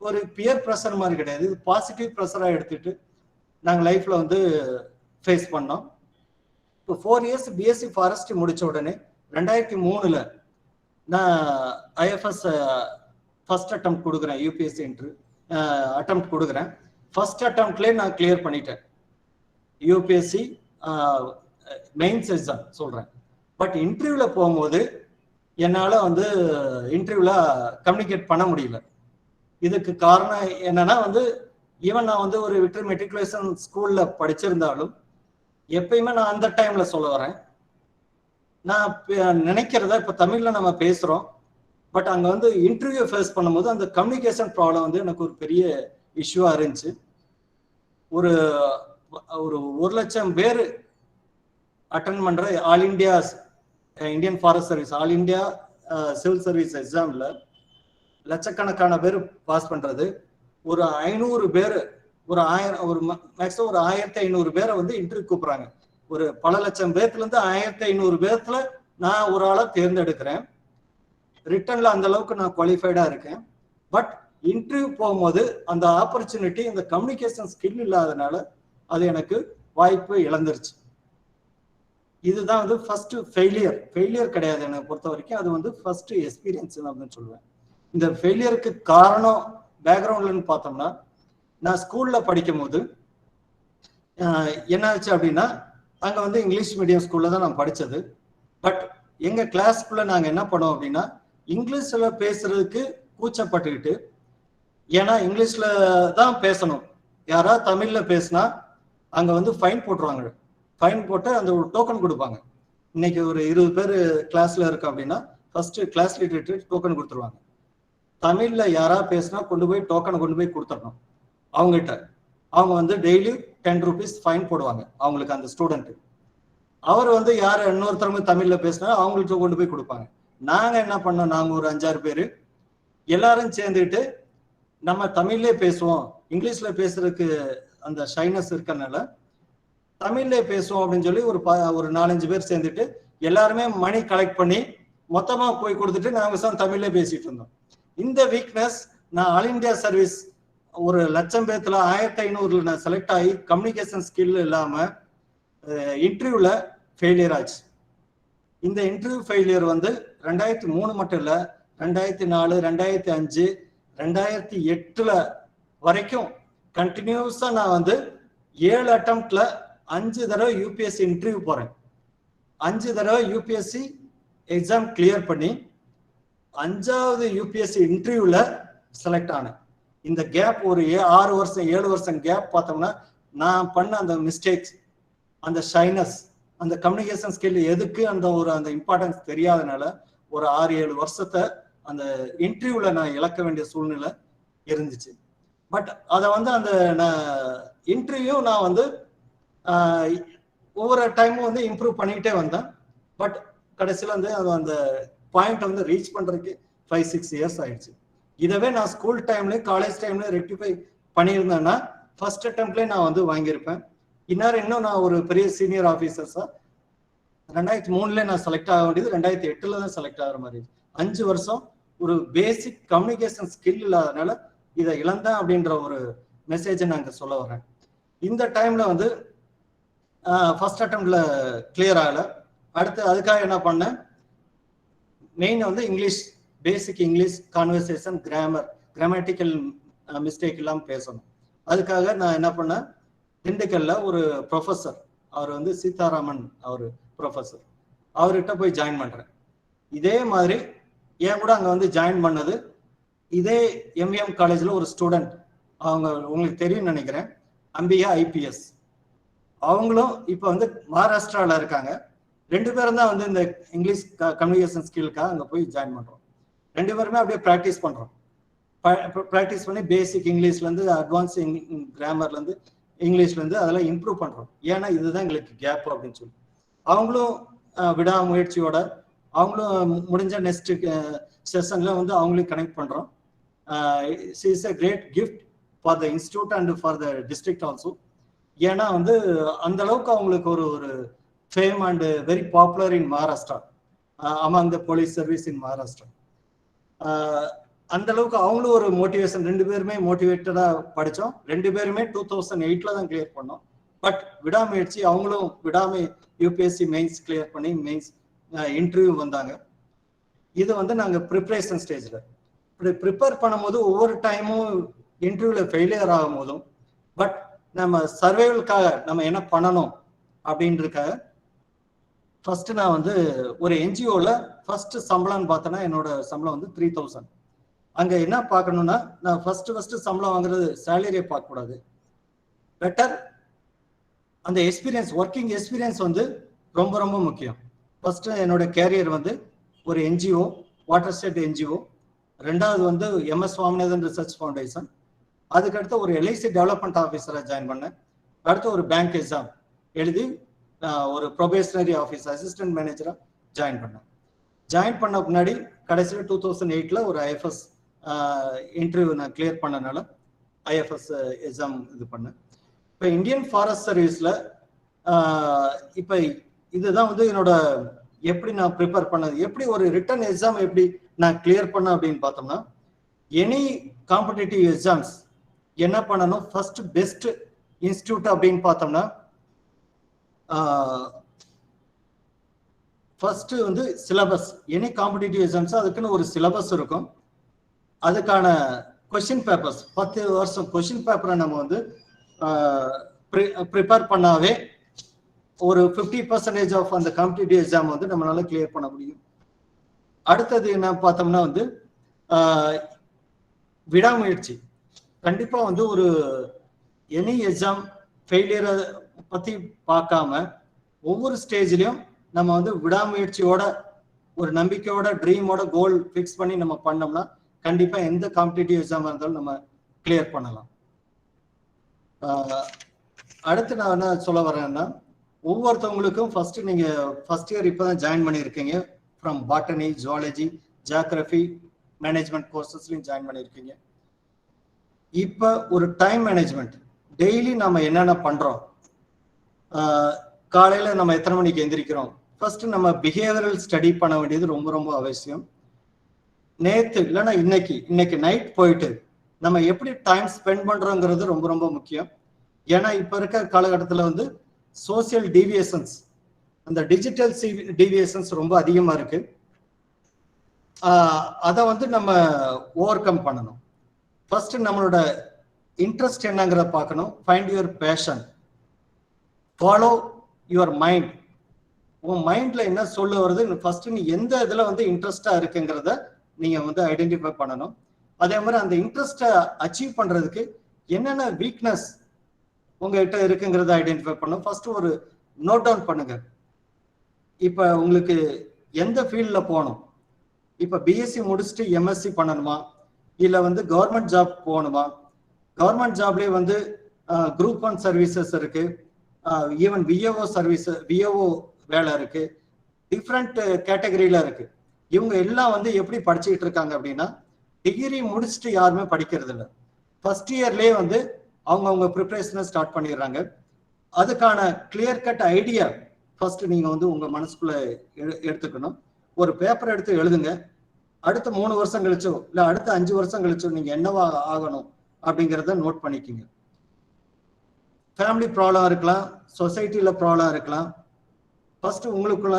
ஒரு பியர் ப்ரெஷர் மாதிரி கிடையாது, இது பாசிட்டிவ் ப்ரெஷரா எடுத்துட்டு நாங்கள் லைஃப்ல வந்து ஃபேஸ் பண்ணோம். இப்போ 4 இயர்ஸ் பிஎஸ்சி ஃபாரஸ்ட்ரி முடிச்ச உடனே 2003ல் நான் ஐஎஃப்எஸ் ஃபர்ஸ்ட் அட்டெம்ப்ட் கொடுக்குறேன். யூபிஎஸ்சி அட்டெம்ப்ட் கொடுக்குறேன். ஃபர்ஸ்ட் அட்டெம்ப்ட்லேயே நான் கிளியர் பண்ணிட்டேன் யூபிஎஸ்சி மெயின்ஸ் எக்ஸாம் சொல்றேன். பட் இன்டர்வியூல போகும்போது என்னால வந்து இன்டர்வியூல கம்யூனிகேட் பண்ண முடியல. இதுக்கு காரணம் என்னன்னா வந்து ஈவன் நான் வந்து ஒரு விக்டரி மெட்ரிகுலேஷன் ஸ்கூல்ல படிச்சிருந்தாலும் எப்பயுமே நான் அந்த டைம்ல சொல்ல வரேன், நான் நினைக்கிறத இப்ப தமிழ்ல நம்ம பேசுறோம், பட் அங்க வந்து இன்டர்வியூ ஃபேஸ் பண்ணும்போது அந்த கம்யூனிகேஷன் ப்ராப்ளம் வந்து எனக்கு ஒரு பெரிய இஷ்யூவா இருந்துச்சு. ஒரு 1,00,000 பேர் அட்டன் பண்ற all India Indian forest service all India civil service எக்ஸாம்ல லட்சக்கணக்கான பேர் பாஸ் பண்றது, ஒரு 500 பேர் ஒரு மேக்ஸிமம் ஒரு 1500 பேரை வந்து இன்டர்வியூ கூப்பிடுறாங்க. ஒரு பல லட்சம் பேர்த்துல இருந்து 1500 பேர்த்துல நான் ஒரு ஆளை தேர்ந்தெடுக்கிறேன். ரிட்டன்ல அந்த அளவுக்கு நான் குவாலிஃபைடா இருக்கேன். பட் இன்டர்வியூ போகும்போது அந்த ஆப்பர்ச்சுனிட்டி, இந்த கம்யூனிகேஷன் ஸ்கில் இல்லாதனால அது எனக்கு வாய்ப்பு இழந்துருச்சு. இதுதான் வந்து ஃபர்ஸ்ட் ஃபெயிலியர் கிடையாது என்னை பொறுத்த வரைக்கும், அது வந்து ஃபர்ஸ்ட் எக்ஸ்பீரியன்ஸ் அப்படின்னு சொல்லுவேன். இந்த ஃபெயிலியருக்கு காரணம் பேக்ரவுண்ட்லன்னு பார்த்தோம்னா, நான் ஸ்கூல்ல படிக்கும் போது என்ன ஆச்சு அப்படின்னா, அங்க வந்து இங்கிலீஷ் மீடியம் ஸ்கூல்ல தான் நான் படிச்சது. பட் எங்க கிளாஸ்க்குள்ள நாங்க என்ன பண்ணோம் அப்படின்னா, இங்கிலீஷ்ல பேசுறதுக்கு கூச்சப்பட்டுக்கிட்டு, ஏன்னா இங்கிலீஷ்ல தான் பேசணும், யாராவது தமிழ்ல பேசினா அங்க வந்து ஃபைன் போட்டுருவாங்க. ஃபைன் போட்டு அந்த ஒரு டோக்கன் கொடுப்பாங்க. இன்னைக்கு ஒரு 20 பேர் கிளாஸ்ல இருக்கு அப்படின்னா ஃபர்ஸ்ட் கிளாஸ் லீடருக்கு டோக்கன் கொடுத்துருவாங்க. தமிழ்ல யாராவது பேசினா கொண்டு போய் டோக்கனை கொண்டு போய் கொடுத்துடணும் அவங்ககிட்ட. அவங்க வந்து டெய்லி 10 rupees ஃபைன் போடுவாங்க அவங்களுக்கு, அந்த ஸ்டூடெண்ட். அவர் வந்து யார் இன்னொருத்தவங்க தமிழ்ல பேசினா அவங்களுக்கு கொண்டு போய் கொடுப்பாங்க. நாங்க என்ன பண்ணோம், நாங்க ஒரு 5-6 பேர் எல்லாரும் சேர்ந்துட்டு நம்ம தமிழ்லே பேசுவோம், இங்கிலீஷ்ல பேசுறதுக்கு அந்த ஷைனஸ் இருக்கறனால தமிழ்லே பேசுவோம் அப்படின்னு சொல்லி ஒரு 4-5 பேர் சேர்ந்துட்டு எல்லாருமே மணி கலெக்ட் பண்ணி மொத்தமா போய் கொடுத்துட்டு நாங்க தமிழ்லே பேசிட்டு இருந்தோம். இந்த வீக்னஸ் நான் ஆல் இண்டியா சர்வீஸ் ஒரு 1,00,000 பேர்த்துல 1500 நான் செலக்ட் ஆகி கம்யூனிகேஷன் ஸ்கில் இல்லாம இன்டர்வியூல ஃபெயிலியர் ஆச்சு. இந்த இன்டர்வியூ ஃபெயிலியர் வந்து 2003 மட்டும் இல்ல, 2004, 2005, 2008 வரைக்கும் கண்டினியூஸா நான் வந்து 7 அட்டெம்ப்ட்ல 5 தடவை யூபிஎஸ்சி இன்டர்வியூ போறேன். 5 தடவை யூபிஎஸ்சி எக்ஸாம் கிளியர் பண்ணி 5வது யூபிஎஸ்சி இன்டர்வியூல செலக்ட் ஆனேன். இந்த கேப் ஒரு 6 வருஷம் 7 வருஷம் கேப் பார்த்தோம்னா, நான் பண்ண அந்த மிஸ்டேக்ஸ், அந்த ஷைனஸ், அந்த கம்யூனிகேஷன் ஸ்கில் எதுக்கு அந்த இம்பார்ட்டன்ஸ் தெரியாதனால ஒரு 6-7 வருஷத்தை அந்த இன்டர்வியூல நான் இழக்க வேண்டிய சூழ்நிலை இருந்துச்சு. பட் அதை வந்து அந்த இன்டர்வியூ நான் வந்து ஒவ்வொரு டைமும் வந்து இம்ப்ரூவ் பண்ணிக்கிட்டே வந்தேன். பட் கடைசியில் வந்து அந்த பாயிண்ட் வந்து ரீச் பண்றதுக்கு 5-6 இயர்ஸ் ஆயிடுச்சு. இதவே நான் ஸ்கூல் டைம்லயும் காலேஜ் டைம்லயும் ரெக்டிஃபை பண்ணியிருந்தேன்னா ஃபர்ஸ்ட் அட்டெம்ப்ட்லேயே நான் வந்து வாங்கியிருப்பேன். இன்னும் நான் ஒரு பெரிய சீனியர் ஆஃபீஸர்ஸா 2003 நான் செலக்ட் ஆக வேண்டியது 2008 தான் செலக்ட் ஆகிற மாதிரி. 5 வருஷம் ஒரு பேசிக் கம்யூனிகேஷன் ஸ்கில் இல்லாதனால இதை இழந்தேன் அப்படின்ற ஒரு மெசேஜை நான் இங்க சொல்ல வரேன். இந்த டைம்ல வந்து ஃபர்ஸ்ட் அட்டெம்ப்ட்ல கிளியர் ஆகல. அடுத்து அதுக்காக என்ன பண்ணேன், மெயின் வந்து இங்கிலீஷ், பேசிக் இங்கிலீஷ் கான்வர்சேஷன், கிராமட்டிக்கல் மிஸ்டேக் இல்லாமல் பேசணும். அதுக்காக நான் என்ன பண்ணேன், திண்டுக்கல்ல ஒரு ப்ரொஃபஸர், அவர் வந்து சீதாராமன், அவர் ப்ரொஃபஸர், அவர்கிட்ட போய் ஜாயின் பண்றேன். இதே மாதிரி ஏன் கூட அங்க வந்து ஜாயின் பண்ணது இதே எம்எம் காலேஜ்ல ஒரு ஸ்டூடெண்ட், அவங்க உங்களுக்கு தெரியும் நினைக்கிறேன், அம்பிகா ஐபிஎஸ். அவங்களும் இப்போ வந்து மகாராஷ்டிராவில் இருக்காங்க. 2 பேரும் தான் வந்து இந்த இங்கிலீஷ் கம்யூனிகேஷன் ஸ்கில்லுக்காக அங்கே போய் ஜாயின் பண்ணுறோம். 2 பேருமே அப்படியே ப்ராக்டிஸ் பண்ணுறோம். ப்ராக்டிஸ் பண்ணி பேசிக் இங்கிலீஷ்லேருந்து அட்வான்ஸ் கிராமர்லேருந்து இங்கிலீஷ்லேருந்து அதெல்லாம் இம்ப்ரூவ் பண்ணுறோம். ஏன்னா இதுதான் எங்களுக்கு கேப் அப்படின்னு சொல்லி அவங்களும் விடாமுயற்சியோட அவங்களும் முடிஞ்ச நெக்ஸ்ட் செஷன்ல வந்து அவங்களையும் கனெக்ட் பண்ணுறோம். Is a great gift for the institute and for the district also. ஏன்னா வந்து அந்த அளவுக்கு அவங்களுக்கு ஒரு fame and very popular in Maharashtra, among the police service in Maharashtra. அந்த அளவுக்கு அவங்களும் ஒரு மோட்டிவேஷன், 2 பேருமே மோட்டிவேட்டடா படித்தோம். 2 பேருமே 2008 தான் கிளியர் பண்ணோம். பட் விடாமுயற்சி, அவங்களும் விடாம யூபிஎஸ்சி மெயின்ஸ் கிளியர் பண்ணி மெயின்ஸ் இன்டர்வியூ வந்தாங்க. இது வந்து நாங்கள் ப்ரிப்பரேஷன் ஸ்டேஜில் இப்படி ப்ரிப்பேர் பண்ணும்போது ஒவ்வொரு டைமும் இன்டர்வியூவில் ஃபெயிலியர் ஆகும் போதும், பட் நம்ம சர்வைவலுக்காக நம்ம என்ன பண்ணணும் அப்படின்றதுக்காக ஃபர்ஸ்ட் நான் வந்து ஒரு என்ஜிஓவில் ஃபர்ஸ்ட் சம்பளம்னு பார்த்தோன்னா என்னோட சம்பளம் வந்து 3000. அங்கே என்ன பார்க்கணும்னா, நான் ஃபர்ஸ்ட் சம்பளம் வாங்குறது சேலரியை பார்க்கக்கூடாது, பெட்டர் அந்த எக்ஸ்பீரியன்ஸ், ஒர்க்கிங் எக்ஸ்பீரியன்ஸ் வந்து ரொம்ப ரொம்ப முக்கியம். ஃபர்ஸ்ட் என்னோட கேரியர் வந்து ஒரு என்ஜிஓ, வாட்டர் ஸ்டேட் என்ஜிஓ, 2வது வந்து MS சுவாமிநாதன் ரிசர்ச் ஃபவுண்டேஷன், அதுக்கடுத்து ஒரு LIC டெவலப்மெண்ட் ஆஃபீஸராக ஜாயின் பண்ணேன். அடுத்து ஒரு பேங்க் எக்ஸாம் எழுதி ஒரு ப்ரொபேஷனரி ஆஃபீஸ் அசிஸ்டன்ட் மேனேஜராக ஜாயின் பண்ணேன். ஜாயின் பண்ண முன்னாடி கடைசியில் 2008 ஒரு IFS இன்டர்வியூ நான் கிளியர் பண்ணனால IFS எக்ஸாம் இது பண்ணேன். இப்போ இந்தியன் ஃபாரஸ்ட் சர்வீஸில் இப்போ இதுதான் வந்து என்னோட எப்படி நான் ப்ரிப்பேர் பண்ணது, எப்படி ஒரு ரிட்டன் எக்ஸாம் எப்படி நான் கிளியர் பண்ணேன் அப்படின்னு பார்த்தோம்னா, எனி காம்படிட்டிவ் எக்ஸாம்ஸ் என்ன பண்ணணும், ஃபர்ஸ்ட் பெஸ்ட் இன்ஸ்டியூட் அப்படின்னு பார்த்தோம்னா ஃபர்ஸ்ட் வந்து சிலபஸ், எனி காம்படிட்டிவ் எக்ஸாம்ஸ் அதுக்குன்னு ஒரு சிலபஸ் இருக்கும். அதுக்கான கொஸ்டின் பேப்பர்ஸ் 10 வருஷம் கொஸ்டின் பேப்பரை நம்ம வந்து ப்ரிப்பேர் பண்ணாவே ஒரு 50% ஆஃப் அந்த காம்படிட்டிவ் எக்ஸாம் வந்து நம்மளால கிளியர் பண்ண முடியும். அடுத்தது என்ன பார்த்தோம்னா வந்து விடாமுயற்சி. கண்டிப்பா வந்து ஒரு எனி எக்ஸாம் ஃபெயிலியரை பத்தி பார்க்காம ஒவ்வொரு ஸ்டேஜ்லயும் நம்ம வந்து விடாமுயற்சியோட ஒரு நம்பிக்கையோட ட்ரீமோட கோல் ஃபிக்ஸ் பண்ணி நம்ம பண்ணோம்னா கண்டிப்பா எந்த காம்படிட்டிவ் எக்ஸாம் இருந்தாலும் நம்ம கிளியர் பண்ணலாம். அடுத்து நான் என்ன சொல்ல வரேன்னா, ஒவ்வொருத்தவங்களுக்கும் ஃபர்ஸ்ட் நீங்க ஃபர்ஸ்ட் இயர் இப்பதான் ஜாயின் பண்ணியிருக்கீங்க, from botany, zoology, geography, management கோர்சஸ்லையும் ஜாயின் பண்ணியிருக்கீங்க. இப்போ ஒரு டைம் மேனேஜ்மெண்ட், டெய்லி நம்ம என்னென்ன பண்றோம், காலையில நம்ம எத்தனை மணிக்கு எந்திரிக்கிறோம், ஃபர்ஸ்ட் நம்ம பிஹேவியரல் ஸ்டடி பண்ண வேண்டியது ரொம்ப ரொம்ப அவசியம். நேத்து இல்லைன்னா இன்னைக்கு நைட் போயிட்டு நம்ம எப்படி டைம் ஸ்பெண்ட் பண்றோங்கிறது ரொம்ப ரொம்ப முக்கியம். ஏன்னா இப்ப இருக்க காலகட்டத்தில் வந்து சோசியல் டீவியேஷன்ஸ், அந்த டிஜிட்டல் டீவியேஷன்ஸ் ரொம்ப அதிகமா இருக்கு. அதை வந்து நம்ம ஓவர் கம் பண்ணணும். ஃபர்ஸ்ட் நம்மளோட இன்ட்ரெஸ்ட் என்னங்கிறத பார்க்கணும். Find your fashion, follow your mind. உன் மைண்ட்ல என்ன சொல்ல வருது, ஃபர்ஸ்ட் நீ எந்த இதுல வந்து இன்ட்ரெஸ்டா இருக்குங்கிறத நீங்க வந்து ஐடென்டிஃபை பண்ணணும். அதே மாதிரி அந்த இன்ட்ரெஸ்டை அச்சீவ் பண்றதுக்கு என்னென்ன வீக்னஸ் உங்ககிட்ட இருக்குங்கிறத ஐடென்டிஃபை பண்ணணும். ஃபர்ஸ்ட் ஒரு நோட் டவுன் பண்ணுங்க. இப்ப உங்களுக்கு எந்த ஃபீல்ட்ல போகணும், இப்ப பிஎஸ்சி முடிச்சுட்டு எம்எஸ்சி பண்ணணுமா, இல்ல வந்து கவர்மெண்ட் ஜாப் போகணுமா, கவர்மெண்ட் ஜாப்லயே வந்து குரூப் 1 சர்வீசஸ் இருக்கு, ஈவன் விஏஓ சர்வீஸ், விஏஓ வேலை இருக்கு, டிஃப்ரெண்ட் கேட்டகரியில இருக்கு. இவங்க எல்லாம் வந்து எப்படி படிச்சுக்கிட்டு இருக்காங்க அப்படின்னா, டிகிரி முடிச்சுட்டு யாருமே படிக்கிறது இல்லை, ஃபர்ஸ்ட் இயர்லயே வந்து அவங்கவுங்க ப்ரிப்பரேஷனை ஸ்டார்ட் பண்ணிடுறாங்க. அதுக்கான கிளியர் கட் ஐடியா ஃபர்ஸ்ட் நீங்க வந்து உங்க மனசுக்குள்ள எடுத்துக்கணும். ஒரு பேப்பர் எடுத்து எழுதுங்க. அடுத்த 3 வருஷம் கழிச்சோ இல்ல அடுத்த 5 வருஷம் கழிச்சோ நீங்க என்னவா ஆகணும் அப்படிங்கிறத நோட் பண்ணிக்கிங்க. ஃபேமிலி ப்ராப்ளம் இருக்கலாம், சொசைட்டில ப்ராப்ளம் இருக்கலாம், ஃபர்ஸ்ட் உங்களுக்குள்ள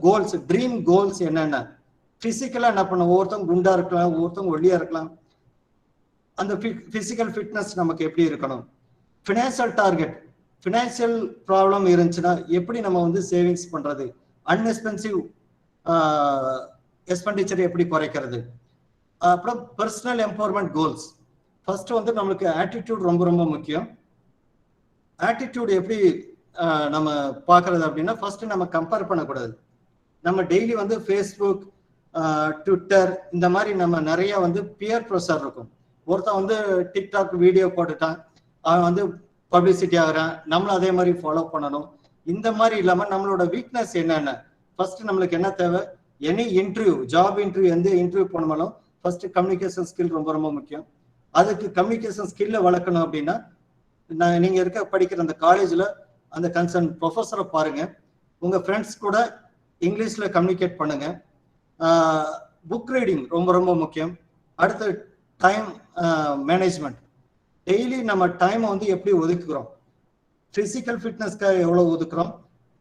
கோல்ஸ், ட்ரீம் கோல்ஸ் என்னென்ன? பிசிக்கலா என்ன பண்ண, ஒவ்வொருத்தவங்க குண்டா இருக்கலாம், ஒவ்வொருத்தவங்க ஒல்லியா இருக்கலாம். அந்த பிசிக்கல் ஃபிட்னஸ் நமக்கு எப்படி இருக்கணும்? ஃபினான்சியல் டார்கெட், ஃபினான்சியல் ப்ராப்ளம் இருந்துச்சுன்னா எப்படி நம்ம வந்து சேவிங்ஸ் பண்றது, அன்எக்ஸ்பென்சிவ் எக்ஸ்பெண்டிச்சர் எப்படி குறைக்கிறது. அப்புறம் பர்சனல் எம்பவர்மெண்ட் கோல்ஸ். ஃபர்ஸ்ட் வந்து நம்மளுக்கு ஆட்டிடியூட் ரொம்ப ரொம்ப முக்கியம். ஆட்டிடியூட் எப்படி நம்ம பார்க்கறது அப்படின்னா, ஃபர்ஸ்ட் நம்ம கம்பேர் பண்ணக்கூடாது. நம்ம டெய்லி வந்து ஃபேஸ்புக், ட்விட்டர் இந்த மாதிரி நம்ம நிறைய வந்து பியர் ப்ரெஷர் இருக்கும். ஒருத்தன் வந்து டிக்டாக் வீடியோ போட்டுட்டான், அவன் வந்து பப்ளிசிட்டி ஆகிறான், நம்மளும் அதே மாதிரி ஃபாலோ பண்ணணும். இந்த மாதிரி இல்லாம நம்மளோட வீக்னஸ் என்னென்ன, ஃபர்ஸ்ட் நம்மளுக்கு என்ன தேவை? எனி இன்டர்வியூ, ஜாப் இன்டர்வியூ, எந்த இன்டர்வியூ போனாலும் ஃபர்ஸ்ட் கம்யூனிகேஷன் ஸ்கில் ரொம்ப ரொம்ப முக்கியம். அதுக்கு கம்யூனிகேஷன் ஸ்கில்ல வளர்க்கணும் அப்படின்னா, நீங்க இருக்க படிக்கிற அந்த காலேஜ்ல அந்த கன்சர்ன் ப்ரொஃபஸரை பாருங்க, உங்க ஃப்ரெண்ட்ஸ் கூட இங்கிலீஷ்ல கம்யூனிகேட் பண்ணுங்க. புக் ரீடிங் ரொம்ப ரொம்ப முக்கியம். அடுத்து டைம் மேனேஜ்மெண்ட். டெய்லி நம்ம டைமை வந்து எப்படி ஒதுக்குறோம், பிசிக்கல் ஃபிட்னஸ்க்காக எவ்வளோ ஒதுக்குறோம்,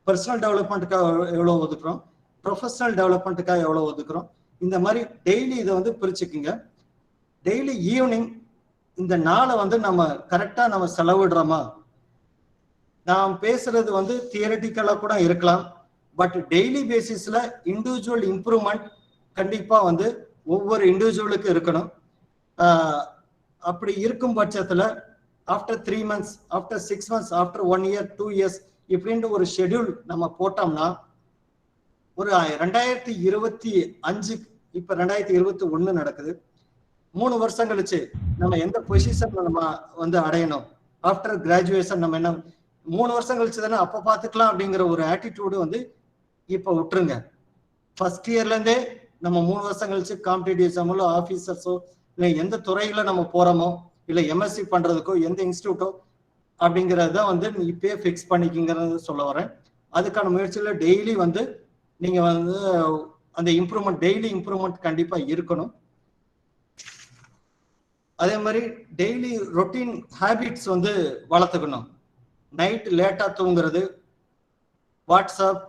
பர்சனல் டெவலப்மெண்ட்டுக்காக எவ்வளோ ஒதுக்குறோம், ப்ரொஃபஷனல் டெவலப்மெண்ட்டுக்காக எவ்வளோ ஒதுக்குறோம். இந்த மாதிரி டெய்லி இதை வந்து பிரிச்சுக்குங்க. டெய்லி ஈவினிங் இந்த நாளை வந்து நம்ம கரெக்டா நம்ம செலவிடுறோமா? நாம் பேசுறது வந்து தியரட்டிக்கலா கூட இருக்கலாம், பட் டெய்லி பேசிஸ்ல இண்டிவிஜுவல் இம்ப்ரூவ்மெண்ட் கண்டிப்பா வந்து ஒவ்வொரு இண்டிவிஜுவலுக்கு இருக்கணும். அப்படி இருக்கும் பட்சத்துல after 3 months, after 6 months, after 1 year, 2 years இப்படின்ற ஒரு ஷெட்யூல் நம்ம போட்டோம்னா, ஒரு 2025, இப்ப 2021 நடக்குது, 3 வருஷம் கழிச்சு நம்ம எந்த பொசிஷன்ல நம்ம வந்து அடையணும், ஆஃப்டர் கிராஜுவேஷன் நம்ம என்ன 3 வருஷம் கழிச்சு தானே அப்ப பாத்துக்கலாம் அப்படிங்கிற ஒரு ஆட்டிடியூடு வந்து இப்ப விட்டுருங்க. ஃபர்ஸ்ட் இயர்ல இருந்தே நம்ம 3 வருஷம் கழிச்சு காம்படிட்டிவ் எக்ஸாமோ, ஆபீசர்ஸோ, இல்லை எந்த துறையில நம்ம போறோமோ, இல்லை எம்எஸ்சி பண்றதுக்கோ, எந்த இன்ஸ்டியூட்டோ அப்படிங்கிறத வந்து இப்பயே ஃபிக்ஸ் பண்ணிக்கிங்கிறத சொல்ல வரேன். அதுக்கான முயற்சியில டெய்லி வந்து நீங்க வந்து அந்த இம்ப்ரூவ்மெண்ட், டெய்லி இம்ப்ரூவ்மெண்ட் கண்டிப்பா இருக்கணும். அதே மாதிரி டெய்லி ரொட்டீன் ஹேபிட்ஸ் வந்து வளர்த்துக்கணும். நைட் லேட்டா தூங்குறது, வாட்ஸ்அப்,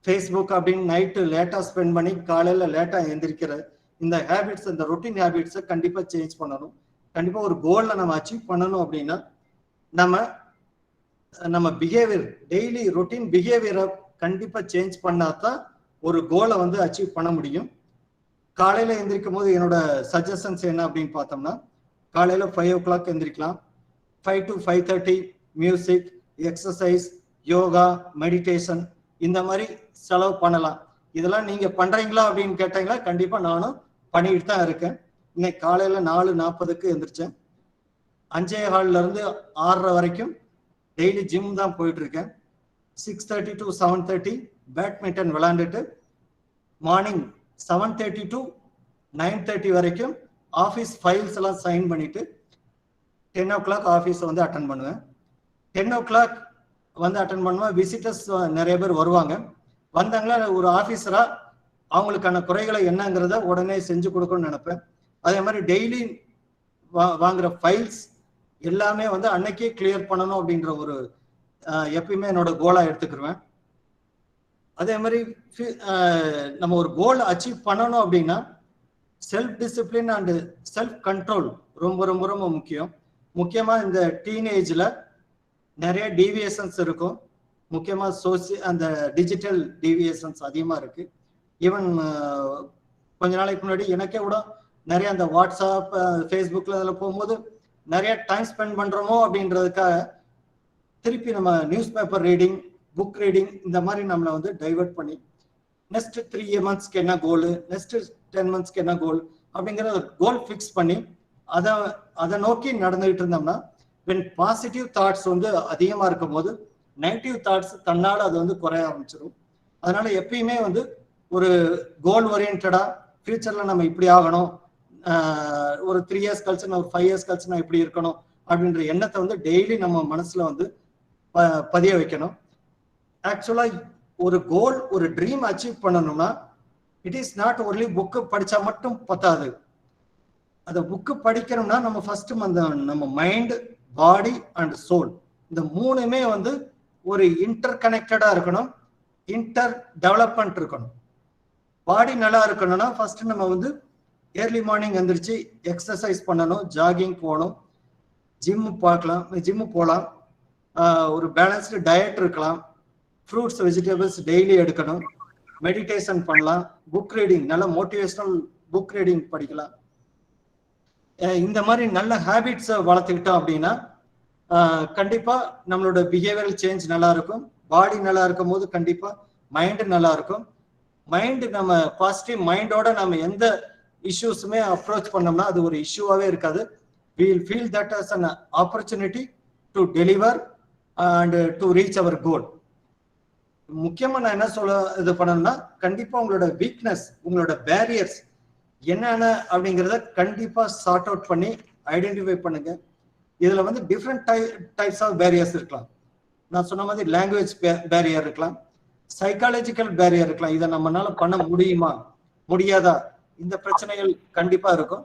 ஃபேஸ்புக் அப்படின்னு நைட்டு லேட்டா ஸ்பெண்ட் பண்ணி காலையில லேட்டா எந்திரிக்கிற இந்த ஹேபிட்ஸ், இந்த ரொட்டீன் ஹேபிட்ஸை கண்டிப்பா சேஞ்ச் பண்ணணும். கண்டிப்பா ஒரு கோல்ல நம்ம அச்சீவ் பண்ணணும் அப்படின்னா நம்ம பிஹேவியர், டெய்லி ரொட்டீன் பிஹேவியரை கண்டிப்பா சேஞ்ச் பண்ணாதான் ஒரு கோலை வந்து அச்சீவ் பண்ண முடியும். காலையில எந்திரிக்கும் போது என்னோட சஜஷன்ஸ் என்ன அப்படின்னு பார்த்தோம்னா, காலையில 5 o'clock எந்திரிக்கலாம். 5 to 5:30 music, exercise, yoga, meditation இந்த மாதிரி செலவு பண்ணலாம். இதெல்லாம் நீங்க பண்றீங்களா அப்படின்னு கேட்டீங்களா? கண்டிப்பா நானும் பண்ணிட்டு தான் இருக்கேன். இன்னைக்கு காலையில 4:40 எந்திரிச்சேன். 5:15 இருந்து 6:30 வரைக்கும் டெய்லி ஜிம் தான் போயிட்டு இருக்கேன். 6:30 to 7:30 பேட்மிண்டன் விளையாண்டுட்டு, மார்னிங் 7:30 to 9:30 வரைக்கும் ஆஃபீஸ் ஃபைல்ஸ் எல்லாம் சைன் பண்ணிட்டு 10 o'clock ஆஃபீஸை வந்து அட்டன் பண்ணுவேன். 10 o'clock வந்து அட்டன் பண்ணுவேன். விசிட்டர்ஸ் நிறைய பேர் வருவாங்க. வந்தாங்களா ஒரு ஆஃபீஸரா அவங்களுக்கான குறைகளை என்னங்கிறத உடனே செஞ்சு கொடுக்கணும்னு நினைப்பேன். அதே மாதிரி டெய்லி வாங்குற ஃபைல்ஸ் எல்லாமே வந்து அன்னைக்கே கிளியர் பண்ணணும் அப்படின்ற ஒரு எப்பயுமே என்னோட கோலா எடுத்துக்கிடுவேன். அதே மாதிரி நம்ம ஒரு கோல் அச்சீவ் பண்ணணும் அப்படின்னா self discipline and self control ரொம்ப ரொம்ப ரொம்ப முக்கியம். முக்கியமா இந்த டீனேஜ்ல நிறைய டீவியேஷன்ஸ் இருக்கும். முக்கியமா அந்த டிஜிட்டல் டீவியேஷன்ஸ் அதிகமா இருக்கு. ஈவன் கொஞ்ச நாளைக்கு முன்னாடி எனக்கே கூட நிறைய அந்த வாட்ஸ்அப், ஃபேஸ்புக்ல அதில் போகும்போது நிறைய டைம் ஸ்பெண்ட் பண்றோமோ அப்படின்றதுக்காக திருப்பி நம்ம news paper reading, book reading இந்த மாதிரி நம்மளை வந்து டைவர்ட் பண்ணி நெக்ஸ்ட் 3 monthsக்கு என்ன கோல், நெக்ஸ்ட் 10 monthsக்கு என்ன கோல் அப்படிங்கிற கோல் ஃபிக்ஸ் பண்ணி அதை நோக்கி நடந்துகிட்டு இருந்தோம்னா, when பாசிட்டிவ் தாட்ஸ் வந்து அதிகமா இருக்கும் போது நெகட்டிவ் தாட்ஸ் தன்னால அது வந்து குறைய ஆரம்பிச்சிடும். அதனால எப்பயுமே வந்து ஒரு கோல் ஓரியன்டா ஃபியூச்சர்ல நம்ம இப்படி ஆகணும், ஒரு 3 years கழிச்சு நான் ஒரு 5 years கழிச்சு நான் இப்படி இருக்கணும் அப்படின்ற எண்ணத்தை வந்து டெய்லி நம்ம மனசுல வந்து பதிய வைக்கணும். ஆக்சுவலா ஒரு கோல், ஒரு ட்ரீம் அச்சீவ் பண்ணணும்னா it is not only book படிச்சா மட்டும் பத்தாது. அந்த புக்கு படிக்கணும்னா நம்ம ஃபர்ஸ்ட் நம்ம மைண்ட், பாடி அண்ட் சோல் இந்த மூணுமே வந்து ஒரு இன்டர் கனெக்டடா இருக்கணும். இன்டர் டெவலப்மெண்ட் இருக்கணும். பாடி நல்லா இருக்கணும்னா ஃபர்ஸ்ட் நம்ம வந்து ஏர்லி மார்னிங் எந்திரிச்சு எக்ஸசைஸ் பண்ணணும், ஜாகிங் போகணும், ஜிம்மு போகலாம், ஒரு பேலன்ஸ்டு டயட் இருக்கலாம், ஃப்ரூட்ஸ் வெஜிடபிள்ஸ் டெய்லி எடுக்கணும், மெடிடேஷன் பண்ணலாம், புக் ரீடிங், நல்ல மோட்டிவேஷனல் புக் ரீடிங் படிக்கலாம். இந்த மாதிரி நல்ல ஹேபிட்ஸை வளர்த்துக்கிட்டோம் அப்படின்னா கண்டிப்பா நம்மளோட பிஹேவியரல் சேஞ்ச் நல்லா இருக்கும். பாடி நல்லா இருக்கும் போது கண்டிப்பா மைண்டு நல்லா இருக்கும். மைண்டு நம்ம பாசிட்டிவ் மைண்டோட நம்ம எந்த இஷ்யூஸுமே அப்ரோச் பண்ணோம்னா அது ஒரு இஷ்யூவாகவே இருக்காது. we will feel that as an opportunity to deliver and to reach our goal. முக்கியமா நான் என்ன சொல்ல இது பண்ணணும்னா கண்டிப்பா உங்களோட வீக்னஸ், உங்களோட பேரியர்ஸ் என்னென்ன அப்படிங்கிறத கண்டிப்பா சார்ட் அவுட் பண்ணி ஐடென்டிஃபை பண்ணுங்க. இதுல வந்து டிஃப்ரெண்ட் டைப்ஸ் ஆஃப் பேரியர்ஸ் இருக்கலாம். நான் சொன்ன மாதிரி லாங்குவேஜ் பேரியர் இருக்கலாம், சைக்காலஜிக்கல் பேரியர் இருக்கலாம். இதை நம்மளால பண்ண முடியுமா முடியாதா, இந்த பிரச்சனைகள் கண்டிப்பா இருக்கும்.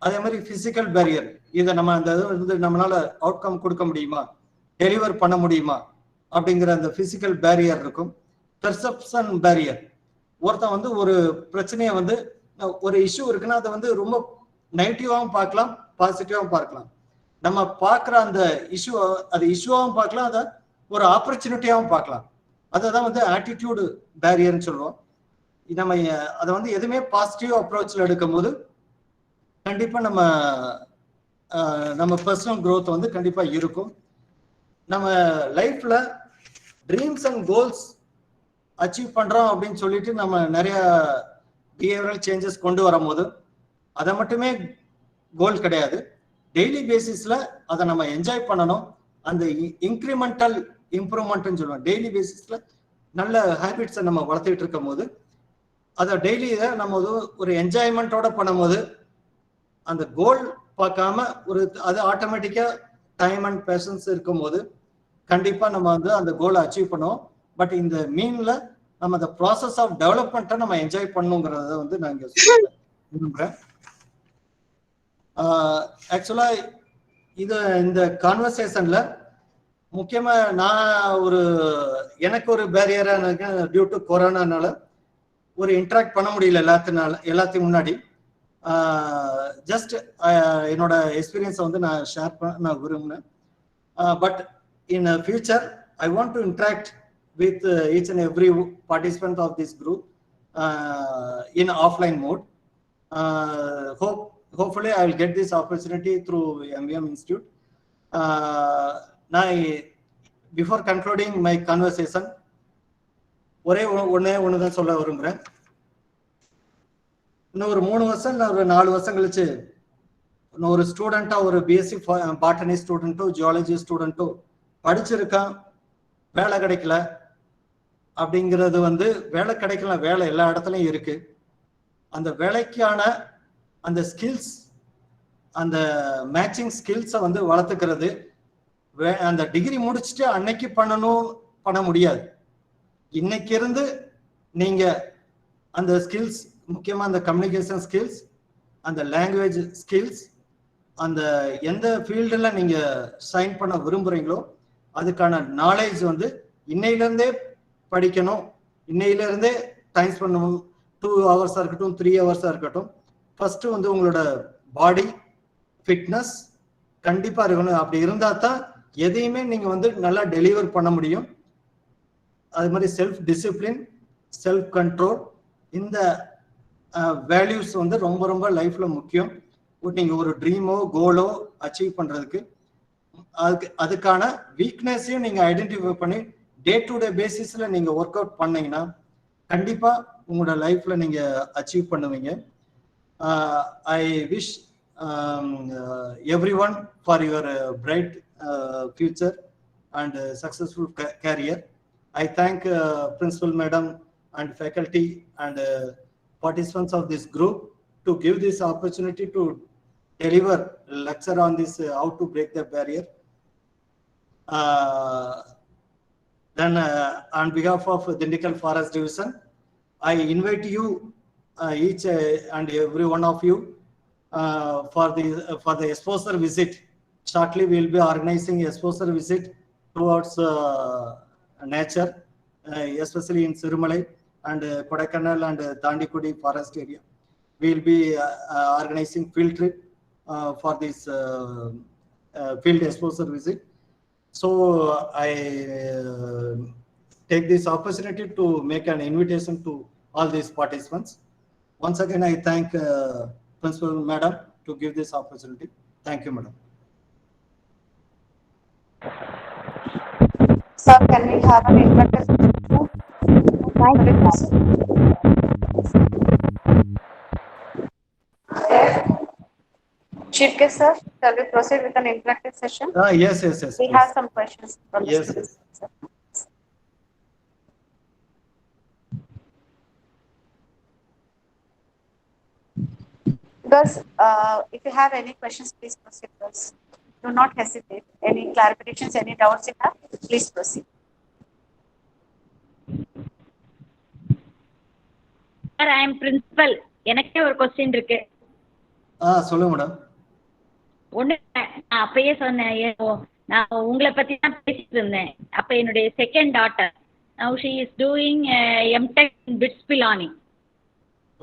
அதே மாதிரி பிசிக்கல் பேரியர், இதை நம்ம அந்த இது நம்மளால அவுட்கம் கொடுக்க முடியுமா, டெலிவர் பண்ண முடியுமா அப்படிங்கிற அந்த பிசிக்கல் பேரியர் இருக்கும். பெர்செப்ஷன் பேரியர், ஒருத்தன் வந்து ஒரு பிரச்சனையை வந்து ஒரு இஷ்யூ இருக்குன்னா அதை வந்து ரொம்ப நெகட்டிவாகவும் பார்க்கலாம், பாசிட்டிவாகவும் பார்க்கலாம். நம்ம பார்க்குற அந்த இஷ்யூ அது இஷ்யூவாகவும் பார்க்கலாம், அதை ஒரு ஆப்பர்ச்சுனிட்டியாகவும் பார்க்கலாம். அதை தான் வந்து ஆட்டிடியூடு பேரியர்னு சொல்லுவோம். நம்ம அதை வந்து எதுவுமே பாசிட்டிவ் அப்ரோச்சில் எடுக்கும் போது கண்டிப்பா நம்ம பர்சனல் growth வந்து கண்டிப்பா இருக்கும். நம்ம லைஃப்ல ட்ரீம்ஸ் அண்ட் கோல்ஸ் அச்சீவ் பண்றோம் அப்படின்னு சொல்லிட்டு நம்ம நிறைய பிஹேவியரல் சேஞ்சஸ் கொண்டு வரும்போது அதை மட்டுமே கோல் கிடையாது. டெய்லி பேசிஸ்ல அதை நம்ம என்ஜாய் பண்ணணும். அந்த இன்க்ரிமெண்டல் இம்ப்ரூவ்மெண்ட்னு சொல்லுவோம். டெய்லி பேசிஸ்ல நல்ல ஹேபிட்ஸை நம்ம வளர்த்துக்கிட்டு இருக்கும் போது அதை டெய்லி நம்ம ஒரு என்ஜாய்மெண்ட்டோட பண்ணும்போது அந்த கோல் பார்க்காம ஒரு அது ஆட்டோமேட்டிக்கா டைம் அண்ட் பேஷன்ஸ் இருக்கும் போது கண்டிப்பா நம்ம வந்து அந்த கோலை அச்சீவ் பண்ணுவோம். பட் இந்த மீன்ல நம்ம அந்த ப்ராசஸ் ஆஃப் டெவலப்மெண்ட்டை நம்ம என்ஜாய் பண்ணுங்கிறத வந்து நான் இங்க விரும்புறேன். ஆக்சுவலா இது இந்த கான்வர்சேஷன்ல முக்கியமா நான் எனக்கு ஒரு பேரியரா டியூ டு கொரோனானால ஒரு இன்டராக்ட் பண்ண முடியல எல்லாத்தையும் முன்னாடி. ஜஸ்ட் என்னோட எக்ஸ்பீரியன்ஸை வந்து நான் ஷேர் பண்ண விரும்பினேன். But in future I want to interact with each and every participant of this group in offline mode. hopefully I will get this opportunity through MVM Institute. நான் before concluding my conversation ஒன்று தான் சொல்ல விரும்புகிறேன். இன்னும் ஒரு 3 வருஷம் இல்லை ஒரு 4 வருஷம் கழிச்சு இன்னும் ஒரு ஸ்டூடெண்டா ஒரு பிஎஸ்சி பாட்டனி ஸ்டூடெண்ட்டோ ஜியாலஜி ஸ்டூடெண்ட்டோ படிச்சிருக்கான், வேலை கிடைக்கல அப்படிங்கிறது வந்து வேலை கிடைக்கல, வேலை எல்லா இடத்துலையும் இருக்கு. அந்த வேலைக்கான அந்த ஸ்கில்ஸ், அந்த மேட்சிங் ஸ்கில்ஸை வந்து வளர்த்துக்கிறது அந்த டிகிரி முடிச்சுட்டு அன்னைக்கு பண்ண முடியாது. இன்னைக்கு இருந்து நீங்க அந்த ஸ்கில்ஸ், முக்கியமா அந்த கம்யூனிகேஷன் ஸ்கில்ஸ், அந்த லாங்குவேஜ் ஸ்கில்ஸ், அந்த எந்த ஃபீல்டுல நீங்க சைன் பண்ண விரும்புறீங்களோ அதுக்கான நாலேஜ் வந்து இன்னையிலிருந்தே படிக்கணும். இன்னையிலிருந்தே டைம் பண்ணணும். 2 ஹவர்ஸா இருக்கட்டும், 3 ஹவர்ஸா இருக்கட்டும். ஃபர்ஸ்ட் வந்து உங்களோட பாடி ஃபிட்னஸ் கண்டிப்பா இருக்கணும். அப்படி இருந்தா தான் எதையுமே நீங்க வந்து நல்லா டெலிவர் பண்ண முடியும். அது மாதிரி செல்ஃப் டிசிப்ளின், செல்ஃப் கண்ட்ரோல், இந்த வேல்யூஸ் வந்து ரொம்ப ரொம்ப லைஃப்ல முக்கியம். நீங்க ஒரு ட்ரீமோ கோலோ அச்சீவ் பண்றதுக்கு அதுக்கான வீக்னஸையும் நீங்க ஐடென்டிஃபை பண்ணி டே டு டே பேசிஸ்ல நீங்க ஒர்க் அவுட் பண்ணீங்கன்னா கண்டிப்பா உங்களோட லைஃப்ல நீங்க அச்சீவ் பண்ணுவீங்க. I wish everyone for your bright future and successful career. I thank Principal Madam and faculty and participants of this group to give this opportunity to deliver lecture on this how to break the barrier. Then on behalf of Dindikal Forest Division, I invite you each and every one of you for the exposure visit. Shortly we will be organizing exposure visit towards nature especially in Sirumalai and Kodaikanal and Dandikudi forest area. We will be organizing field trip for this field exposure visit. So I take this opportunity to make an invitation to all these participants. Once again, I thank Principal Madam to give this opportunity. Thank you, Madam. Sir, can we have an interactive Chief Guest, sir, shall we proceed with an interactive session? Yes. We please. have some questions from the Yes, students. Sir. Girls, if you have any questions, please proceed first. Do not hesitate. Any clarifications, any doubts you have, please proceed. Sir, I am principal. எனக்கே ஒரு கொஸ்டின் இருக்கு. சொல்லுங்க மேடம். ஒண்ணு நான் அப்பயே சொன்னேன், நான் உங்களை பத்தி தான் பேசிட்டு இருந்தேன். அப்ப என்னுடைய second daughter now she is doing MTech in BITS Pilani.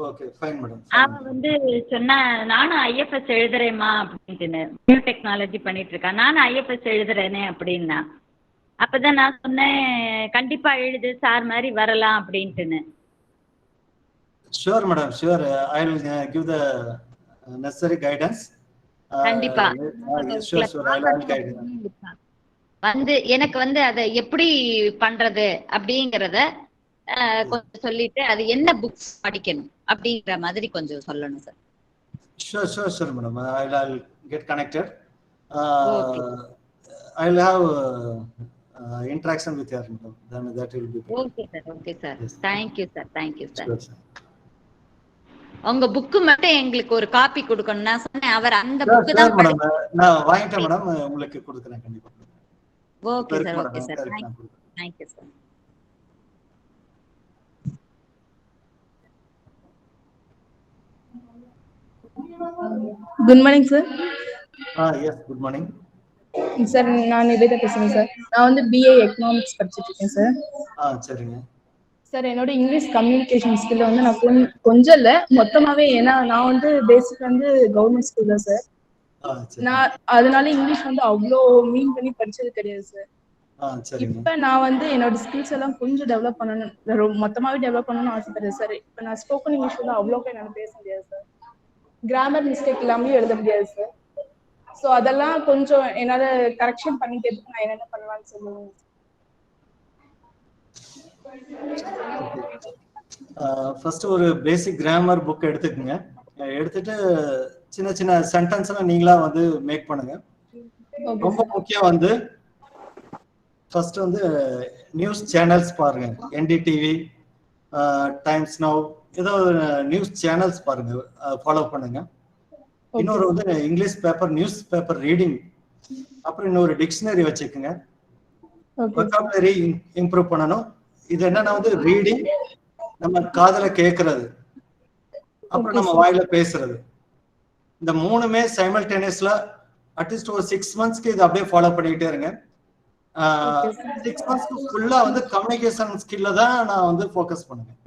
Okay fine madam. அவ வந்து சொன்னா நானும் IFS எழுதுறேம்மா அப்படின்ட்டு, நியூ டெக்னாலஜி பண்ணிட்டு இருக்கா, நானும் IFS எழுதுறேனே அப்படின்னா. அப்பதான் நான் சொன்னேன் கண்டிப்பா எழுது, சார் மாதிரி வரலாம் அப்படின்ட்டுன்னு. Sure, madam. Sure. I will give the necessary guidance. கண்டிப்பா. Sure. I'll guide you. வந்து எனக்கு வந்து அதை எப்படி பண்றது அப்படிங்கறத கொஞ்சம் சொல்லிட்டு, அது என்ன புக்ஸ் படிக்கணும் அப்படிங்கிற மாதிரி கொஞ்சம் சொல்லணும் sir. Sure, madam. I'll get connected. I'll have interaction with her, madam. Then that will be. Okay, sir. Yes. Thank you, sir. Sure, sir. உங்க புக் மட்டும் எங்களுக்கு ஒரு காப்பி கொடுக்கணும். நான் சொன்னேன் அவர் அந்த புக் தான் மேடம். நான் வாங்கிட்டேன் மேடம், உங்களுக்கு கொடுக்கிறேன் கண்டிப்பா. Okay sir. Thank you, sir. Good morning sir. Yes good morning sir. நான் நிவேதா பேசுறேன் சார். நான் வந்து BA எக்கனாமிக்ஸ் படிச்சுட்டு இருக்கேன் சார். சரிங்க சார். என்னோட இங்கிலீஷ் கம்யூனிகேஷன் ஸ்கில்ல வந்து நான் கொஞ்சம் இல்ல மொத்தமாவே, ஏன்னா நான் வந்து பேசிக் வந்து கவர்மெண்ட் ஸ்கூல் தான் சார். நான் அதனால இங்கிலீஷ் வந்து அவ்வளோ மீன் பண்ணி படிச்சது கிடையாது சார். இப்ப நான் வந்து என்னோட ஸ்கில்ஸ் எல்லாம் கொஞ்சம் டெவலப் பண்ணணும், மொத்தமாவே டெவலப் பண்ணணும்னு ஆசைப்படுறேன் சார். இப்ப நான் ஸ்போக்கன் இங்கிலீஷ் வந்து அவ்வளோக்கு என்னால பேச முடியாது சார். கிராமர் மிஸ்டேக் இல்லாமலே எழுத முடியாது சார். ஸோ அதெல்லாம் கொஞ்சம் என்னால கரெக்ஷன் பண்ணிக்கிறதுக்கு நான் என்னென்ன பண்ணலாம்னு சொல்லுவேன். ஃபர்ஸ்ட் ஒரு பேசிக் கிராமர் புக் எடுத்துக்கங்க. எடுத்துட்டு சின்ன சின்ன சென்டென்ஸ் எல்லாம் நீங்களா வந்து மேக் பண்ணுங்க. ரொம்ப முக்கியம் வந்து ஃபர்ஸ்ட் வந்து நியூஸ் சேனல்ஸ் பாருங்க. NDTV, டைம்ஸ் நவ், ஏதோ நியூஸ் சேனல்ஸ் பாருங்க, ஃபாலோ பண்ணுங்க. இன்னொரு வந்து English paper, news paper reading. அப்புறம் இன்னொரு டிக்ஷனரி வச்சுக்கோங்க. வொக்காபுலரி இம்ப்ரூவ் பண்ணணும். இது என்னன்னா வந்து ரீடிங், நம்ம காதுல கேட்கறது, அப்புறம் நம்ம வாயில பேசுறது. இந்த மூணுமே சைமல்டேனியஸ்ல அட்லீஸ்ட் ஒரு 6 monthsக்கு இது அப்படியே ஃபாலோ பண்ணிக்கிட்டே இருங்க. 6 monthsக்கு ஃபுல்லா வந்து கம்யூனிகேஷன் ஸ்கில்ல தான் நான் வந்து ஃபோக்கஸ் பண்ணுவேன்.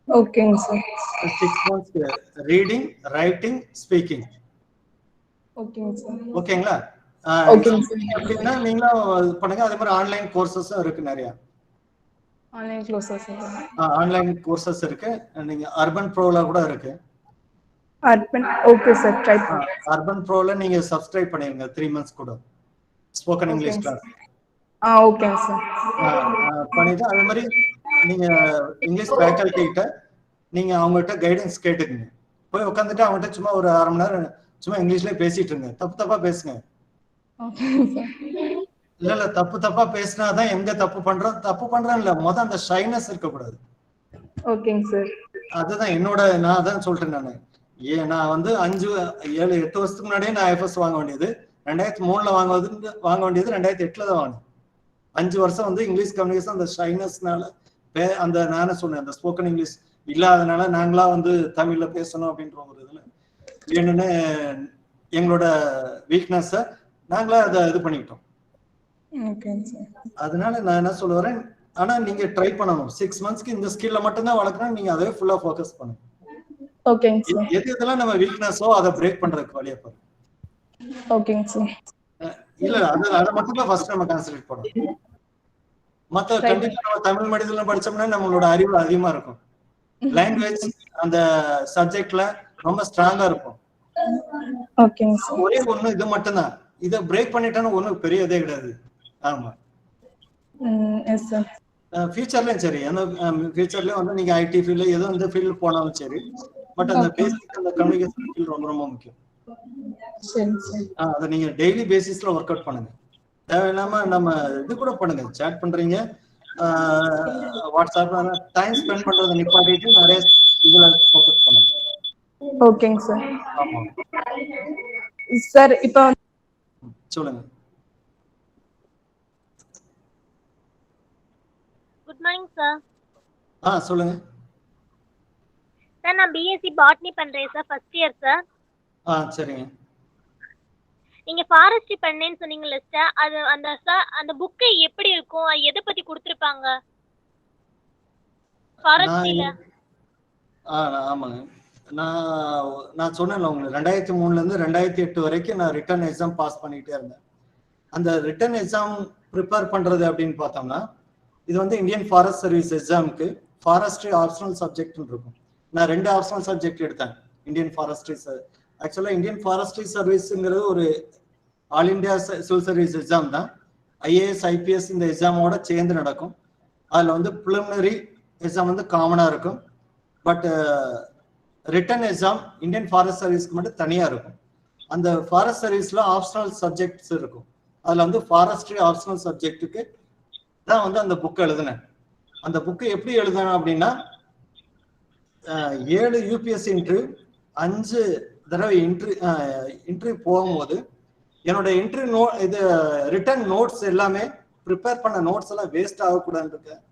ஓகேங்க sir. 6 months reading, writing, speaking. ஓகேங்க சார். ஓகேங்களா? அப்படின்னா நீங்களும் பண்ணுங்க. அதே மாதிரி ஆன்லைன் கோர்சஸும் இருக்கு நிறைய. ஆன்லைன் கோர்சஸ் இருக்கு. நீங்க அர்பன் ப்ரோல கூட இருக்கு. ஓகே சார், ட்ரை பண்ணுங்க. அர்பன் ப்ரோல நீங்க சப்ஸ்கிரைப் பண்ணிருங்க 3 months கூட ஸ்போக்கன் இங்கிலீஷ் கிளாஸ். ஓகேங்க சார். பண்ணிட்டு அதே மாதிரி நீங்க இங்கிலீஷ் ஃபேக்கல்டி கிட்ட நீங்க அவங்ககிட்ட கைடன்ஸ் கேட்டுக்கங்க. போய் உட்காந்துட்டு அவங்ககிட்ட சும்மா ஒரு 1/2 மணி நேரம் சும்மா இங்கிலீஷ்லயே பேசிட்டு இருங்க. தப்பா பேசுங்க. இல்ல தப்பா பேசினாதான் எங்க தப்பு பண்றோம் இல்ல, அந்த ஷைனஸ் இருக்கக்கூடாது. ஓகேங்க சார். அதுதான் நான் அதான் சொல்றேன். நான் வந்து 5, 7, 8 வருஷத்துக்கு முன்னாடியே நான் IFS வாங்க வேண்டியது 2003ல வாங்க வேண்டியது 2008ல தான் வாங்கினேன். 5 வருஷம் வந்து இங்கிலீஷ் கம்யூனிகேஷன் அந்த ஷைனஸ்னால அந்த நானே சொன்னேன், அந்த ஸ்போக்கன் இங்கிலீஷ் இல்லாதனால நாங்களா வந்து தமிழ்ல பேசணும் அப்படின்ற ஒரு இதுல வேணும்னு எங்களோட வீக்னஸ நாங்களா அதை இது பண்ணிக்கிட்டோம். அதனால நான் என்ன சொல்ல வரேன், ஆனா நீங்க ட்ரை பண்ணணும். 6 மந்த்ஸ்க்கு இந்த ஸ்கில்ல மட்டும் தான் வளர்க்கணும். நீங்க அதே ஃபுல்லா ஃபோக்கஸ் பண்ணுங்க. ஓகேங்க சார். எது எதெல்லாம் நம்ம வீக்னஸோ அதை பிரேக் பண்றதுக்கு வழியா பாருங்க. ஓகேங்க சார். இல்ல அதை மட்டும் தான் ஃபர்ஸ்ட் நம்ம கான்சென்ட்ரேட் பண்ணணும். மத்த கண்டிப்பா நம்ம தமிழ் மீடியத்துல படிச்சோம்னா நம்மளோட அறிவு அதிகமா இருக்கும். லாங்குவேஜ் அந்த சப்ஜெக்ட்ல ரொம்ப ஸ்ட்ராங்கா இருக்கும். ஓகேங்க சார். ஒரே ஒண்ணு இது மட்டும் தான். இதை பிரேக் பண்ணிட்டாலும் ஒண்ணும் பெரிய இதே கிடையாது. ஆமா. Yes sir. ஃபியூச்சர்லயும் சரி, அந்த ஃபியூச்சர்லயும் வந்து நீங்க ஐடி ஃபீல்டு ஏதோ இந்த ஃபீல்டு போனாலும் சரி, பட் அந்த பேசிக் அந்த கம்யூனிகேஷன் ஸ்கில் ரொம்ப ரொம்ப முக்கியம். சரி சார். அதை நீங்க டெய்லி பேசிஸ்ல ஒர்க் அவுட் பண்ணுங்க. தேவையில்லாம நம்ம இது கூட பண்ணுங்க, சேட் பண்றீங்க, வாட்ஸ்அப்ல டைம் ஸ்பெண்ட் பண்றதை நிப்பாட்டிட்டு நிறைய இதுல ஃபோக்கஸ் பண்ணுங்க. ஓகேங்க சார். ஆமா சார். இப்போ சொல்லுங்க. Good morning sir. சொல்லுங்க சார். நான் பிஎஸ்சி பாட்னி பண்றேன் சார், ஃபர்ஸ்ட் இயர் சார். சரிங்க. நீங்க ஃபாரஸ்ட்ரி பண்ணேன்னு சொன்னீங்கல்ல சார், அது அந்த சார் அந்த புக்கு எப்படி இருக்கும், எதை பத்தி கொடுத்துருப்பாங்க ஃபாரஸ்ட்ரியில? ஆமாங்க, நான் சொன்னேன்ல உங்களுக்கு 2003ல இருந்து 2008 வரைக்கும் நான் ரிட்டன் எக்ஸாம் பாஸ் பண்ணிட்டே இருந்தேன். அந்த ரிட்டன் எக்ஸாம் ப்ரிப்பேர் பண்றது அப்படின்னு பார்த்தோம்னா, இது வந்து இந்தியன் ஃபாரஸ்ட் சர்வீஸ் எக்ஸாமுக்கு ஃபாரஸ்ட்ரி ஆப்ஷனல் சப்ஜெக்ட்னு இருக்கும். நான் 2 ஆப்ஷனல் சப்ஜெக்ட் எடுத்தேன். இந்தியன் ஃபாரஸ்ட்ரி ஆக்சுவலா இந்தியன் ஃபாரஸ்ட்ரி சர்வீஸ்ங்கிறது ஒரு all India civil service exam தான். IAS IPS இந்த எக்ஸாமோட சேர்ந்து நடக்கும். அதில் வந்து ப்ரிலிமினரி எக்ஸாம் வந்து காமனாக இருக்கும். But written exam Indian forest சர்வீஸ்க்கு மட்டும் தனியாக இருக்கும். அந்த ஃபாரஸ்ட் சர்வீஸில் ஆப்ஷனல் சப்ஜெக்ட்ஸ் இருக்கும். அதில் வந்து ஃபாரஸ்ட்ரி ஆப்ஷனல் சப்ஜெக்ட்டுக்கு தான் வந்து அந்த புக் எழுதினேன். அந்த புக்கு எப்படி எழுதினேன் அப்படின்னா, 7 UPSC இன்டர்வியூ 5 தடவை இன்டர்வியூ போகும்போது என்னோட இன்டர்வியூ இது ரிட்டன் நோட்ஸ் எல்லாமே ப்ரிப்பேர் பண்ண நோட்ஸ் எல்லாம் வேஸ்ட் ஆகக்கூடாதுன்னு இருக்கேன்.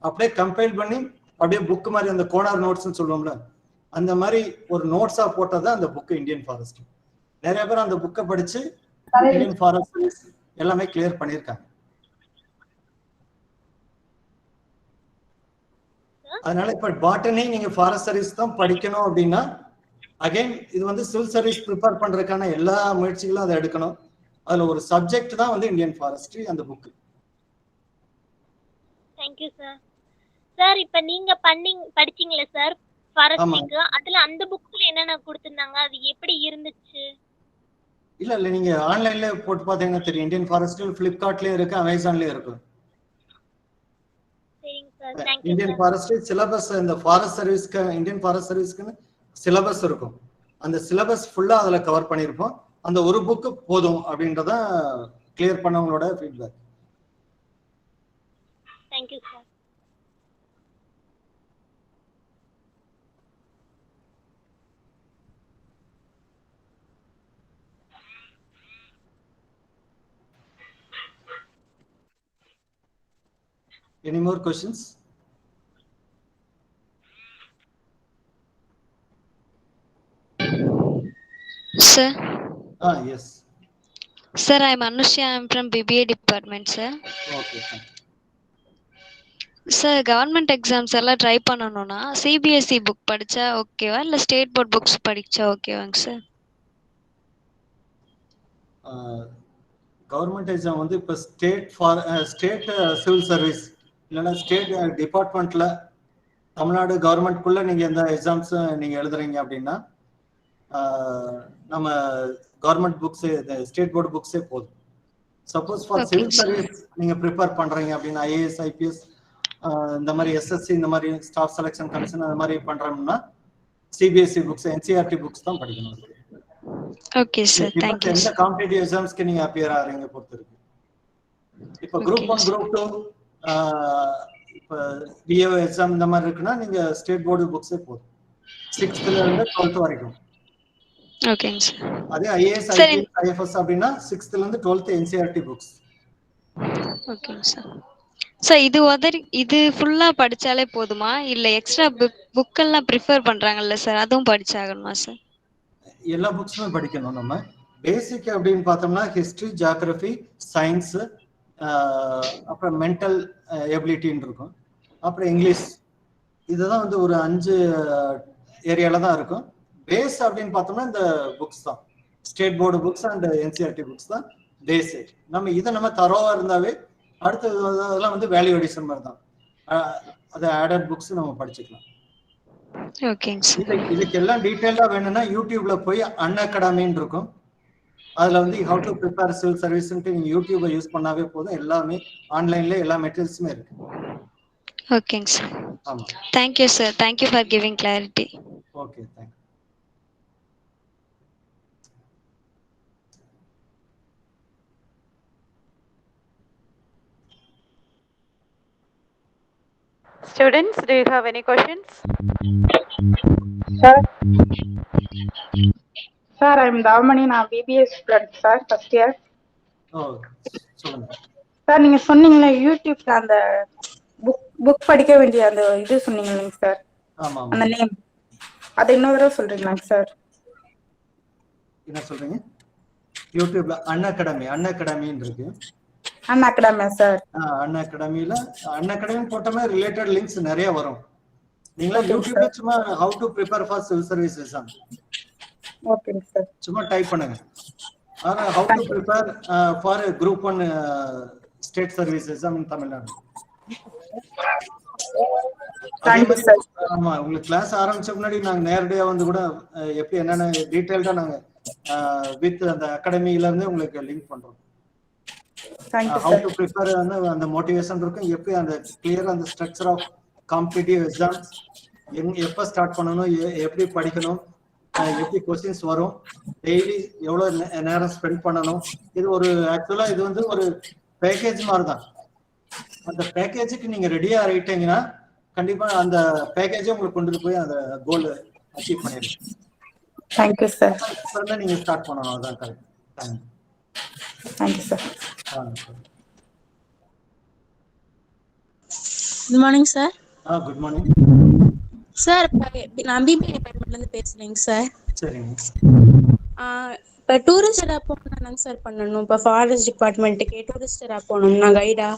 அப்படியே கம்பைல் பண்ணி அப்படியே புக் மாதிரி அந்த கோனார் நோட்ஸ்ன்னு சொல்லுவோம்ல, அந்த மாதிரி ஒரு நோட்ஸா போட்டது அந்த புக்கு இந்தியன் ஃபாரஸ்ட். நிறைய பேர் அந்த புக்கை படிச்சு இந்தியன் ஃபாரஸ்ட் எல்லாமே கிளியர் பண்ணியிருக்காங்க. அதனால இப்ப பாட்டனி நீங்க ஃபாரஸ்ட் சர்வீஸ் தான் படிக்கணும் அப்படின்னா, அகைன் இது வந்து சிவில் சர்வீஸ் ப்ரிப்பேர் பண்றதுக்கான எல்லா முயற்சிகளும் அதை எடுக்கணும். அதுல ஒரு சப்ஜெக்ட் தான் வந்து இந்தியன் ஃபாரஸ்ட்ரி அந்த புக். Thank you sir. சார் இப்ப நீங்க படிச்சீங்களே சார் ஃபாரஸ்ட்ரிக்கு, அதுல அந்த புக்ல என்னென்ன கொடுத்திருந்தாங்க, அது எப்படி இருந்துச்சு? இல்ல நீங்க ஆன்லைன்ல போட்டு பாத்தீங்கன்னா தெரியும். இந்தியன் ஃபாரஸ்ட்ரி ஃபிளிப்கார்ட்லயும் இருக்கு, அமேசான்லயும் இருக்கு. இந்தியன் ஃபாரஸ்ட்ரி சிலபஸ், இந்த ஃபாரஸ்ட் சர்வீஸ்க்கு இந்தியன் ஃபாரஸ்ட் சர்வீஸ்க்குன்னு சிலபஸ் இருக்கும். அந்த சிலபஸ் ஃபுல்லா அதுல கவர் பண்ணியிருப்போம். அந்த ஒரு புக்கு போதும் அப்படின்றத கிளியர் பண்ணவங்களோட feedback. Thank you sir. Any more questions? Sir. Yes. Sir, I'm Anushya. I'm from BBA department, sir. Okay. Sir, government exams எல்லாம் ட்ரை பண்ணனும்னா CBSE புக் படிச்சா ஓகேவா இல்ல ஸ்டேட் போர்ட் புக்ஸ் படிச்சா ஓகேவாங்க சார்? கவர்மெண்ட் எக்ஸாம் வந்து இப்போ ஸ்டேட் சிவில் சர்வீஸ் இல்லைன்னா ஸ்டேட் டிபார்ட்மெண்ட்ல தமிழ்நாடு கவர்மெண்ட்குள்ள நீங்க எந்த எக்ஸாம்ஸ் நீங்க எழுதுறீங்க அப்படின்னா நம்ம கவர்மெண்ட் புக்ஸ் ஸ்டேட் போர்டு புக்ஸே போதும். சப்போஸ் ஃபார் சிவில் சர்வீஸ் நீங்க ப்ரிப்பேர் பண்றீங்க அப்படின்னா IAS IPS இந்த மாதிரி SSC இந்த மாதிரி ஸ்டாஃப் செலெக்ஷன் கமிஷன் அந்த மாதிரி பண்றோம்னா CBSE புக்ஸ் NCERT புக்ஸ் தான் படிக்கணும். Okay sir, thank you. எந்த காம்படிட்டிவ் எக்ஸாம்ஸ்க்கு நீங்க அப்பியர் ஆறீங்க பொறுத்து இருக்கு. இப்போ குரூப் 1 குரூப் 2 இப்போ VO எக்ஸாம் இந்த மாதிரி இருக்குன்னா நீங்க ஸ்டேட் போர்டு புக்ஸே போதும். 6th ல இருந்து 12th வரைக்கும். ஓகேங்க சார். அதே IAS IFS அப்படின்னா 6th ல இருந்து 12th NCERT புக்ஸ். ஓகேங்க சார். சார் இது ஃபுல்லா படிச்சாலே போதுமா இல்ல எக்ஸ்ட்ரா புக் எல்லாம் ப்ரிஃபர் பண்றாங்கல்ல சார், அதுவும் படிச்சாகணுமா சார்? எல்லா புக்ஸுமே படிக்கணும். நம்ம பேசிக் அப்படின்னு பார்த்தோம்னா ஹிஸ்டரி, ஜியோகிராஃபி, சயின்ஸ், அப்புறம் மென்டல் எபிலிட்டின்னு இருக்கும். அப்புறம் இங்கிலீஷ், இதுதான் வந்து ஒரு 5 ஏரியால தான் இருக்கும். பேஸ் அப்படின்னு பார்த்தோம்னா இந்த புக்ஸ் தான், state board books and NCERT books தான் பேஸு. நம்ம தரோவா இருந்தாவே அடுத்தது அதெல்லாம் வந்து வேல்யூ அடிஷன் மாதிரி தான், அது ஆடட் புக்ஸ் நம்ம படிச்சுக்கலாம். இதுக்கு எல்லாம் டீட்டெயிலா வேணும்னா யூடியூப்ல போய் அன்அகாடமின்னு இருக்கும், அதுல வந்து ஹவு டு ப்ரிப்பேர் சிவில் சர்வீஸ்ன்ட்டு நீங்க யூடியூபை யூஸ் பண்ணாவே போதும், எல்லாமே ஆன்லைன்ல எல்லா மெட்டீரியல்ஸுமே இருக்கு. ஓகேங்க சார். ஆமா. Thank you sir. Thank you for giving clarity. Okay, thank you. Students, do you have any questions? Sir, I am Davmani, நான் BBA student sir, first year. சொல்லுங்க சார். நீங்க சொன்னீங்களே யூடியூப்ல அந்த புக் படிக்க வேண்டிய அந்த இது சொன்னீங்க இல்லைங்க சார், அந்த நேம் அதை இன்னொரு தடவை சொல்றீங்களா சார்? என்ன சொல்றீங்க? யூடியூப்ல அன்அகாடமின்னு இருக்கு. அன்அகாடமியா சார்? அன்அகாடமில அன்அகாடமி போட்டோமே ரிலேட்டட் லிங்க்ஸ் நிறைய வரும். நீங்களா யூடியூப்ல சும்மா how to prepare for civil service exam ஓகேங்க சார் சும்மா டைப் பண்ணுங்க. ஆனா how to prepare for group 1 state service exam in Tamil Nadu. ஆமா, உங்களுக்கு கிளாஸ் ஆரம்பிச்ச முன்னாடி நாங்க நேரடியா வந்து கூட எப்படி என்னென்ன டீடைல்டா நாங்க வித் அந்த அகாடமில இருந்து உங்களுக்கு லிங்க் பண்றோம். ஹவ் டு ப்ரிப்பேர் அந்த மோட்டிவேஷன் இருக்கும், எப்படி அந்த கிளியரா அந்த ஸ்ட்ரக்சர் ஆஃப் காம்படிட்டிவ் எக்ஸாம்ஸ் எப்ப ஸ்டார்ட் பண்ணணும், எப்படி படிக்கணும், எப்படி கொஸ்டின்ஸ் வரும், டெய்லி எவ்வளவு நேரம் ஸ்பெண்ட் பண்ணணும். இது ஒரு ஆக்சுவலா இது வந்து ஒரு பேக்கேஜ் மாதிரி தான். அந்த பேக்கேஜுக்கு நீங்க ரெடியா ஆயிட்டீங்கன்னா கண்டிப்பா அந்த பேக்கேஜே உங்களுக்கு கொண்டு போய் அந்த கோல் அச்சீவ் பண்ணிடுங்க. Thank you sir. அப்புறம் நீங்க ஸ்டார்ட் பண்ணணும், அதான் correct. Thank you sir. Good morning sir. Good morning sir. நான் பிபிஏ டிபார்ட்மெண்ட்ல இருந்து பேசுறேங்க சார். சரிங்க. இப்போ டூரிஸ்டரா போகணும் என்னங்க சார் பண்ணணும்? இப்போ ஃபாரஸ்ட் டிபார்ட்மெண்ட்டுக்கு டூரிஸ்டரா போகணும்னா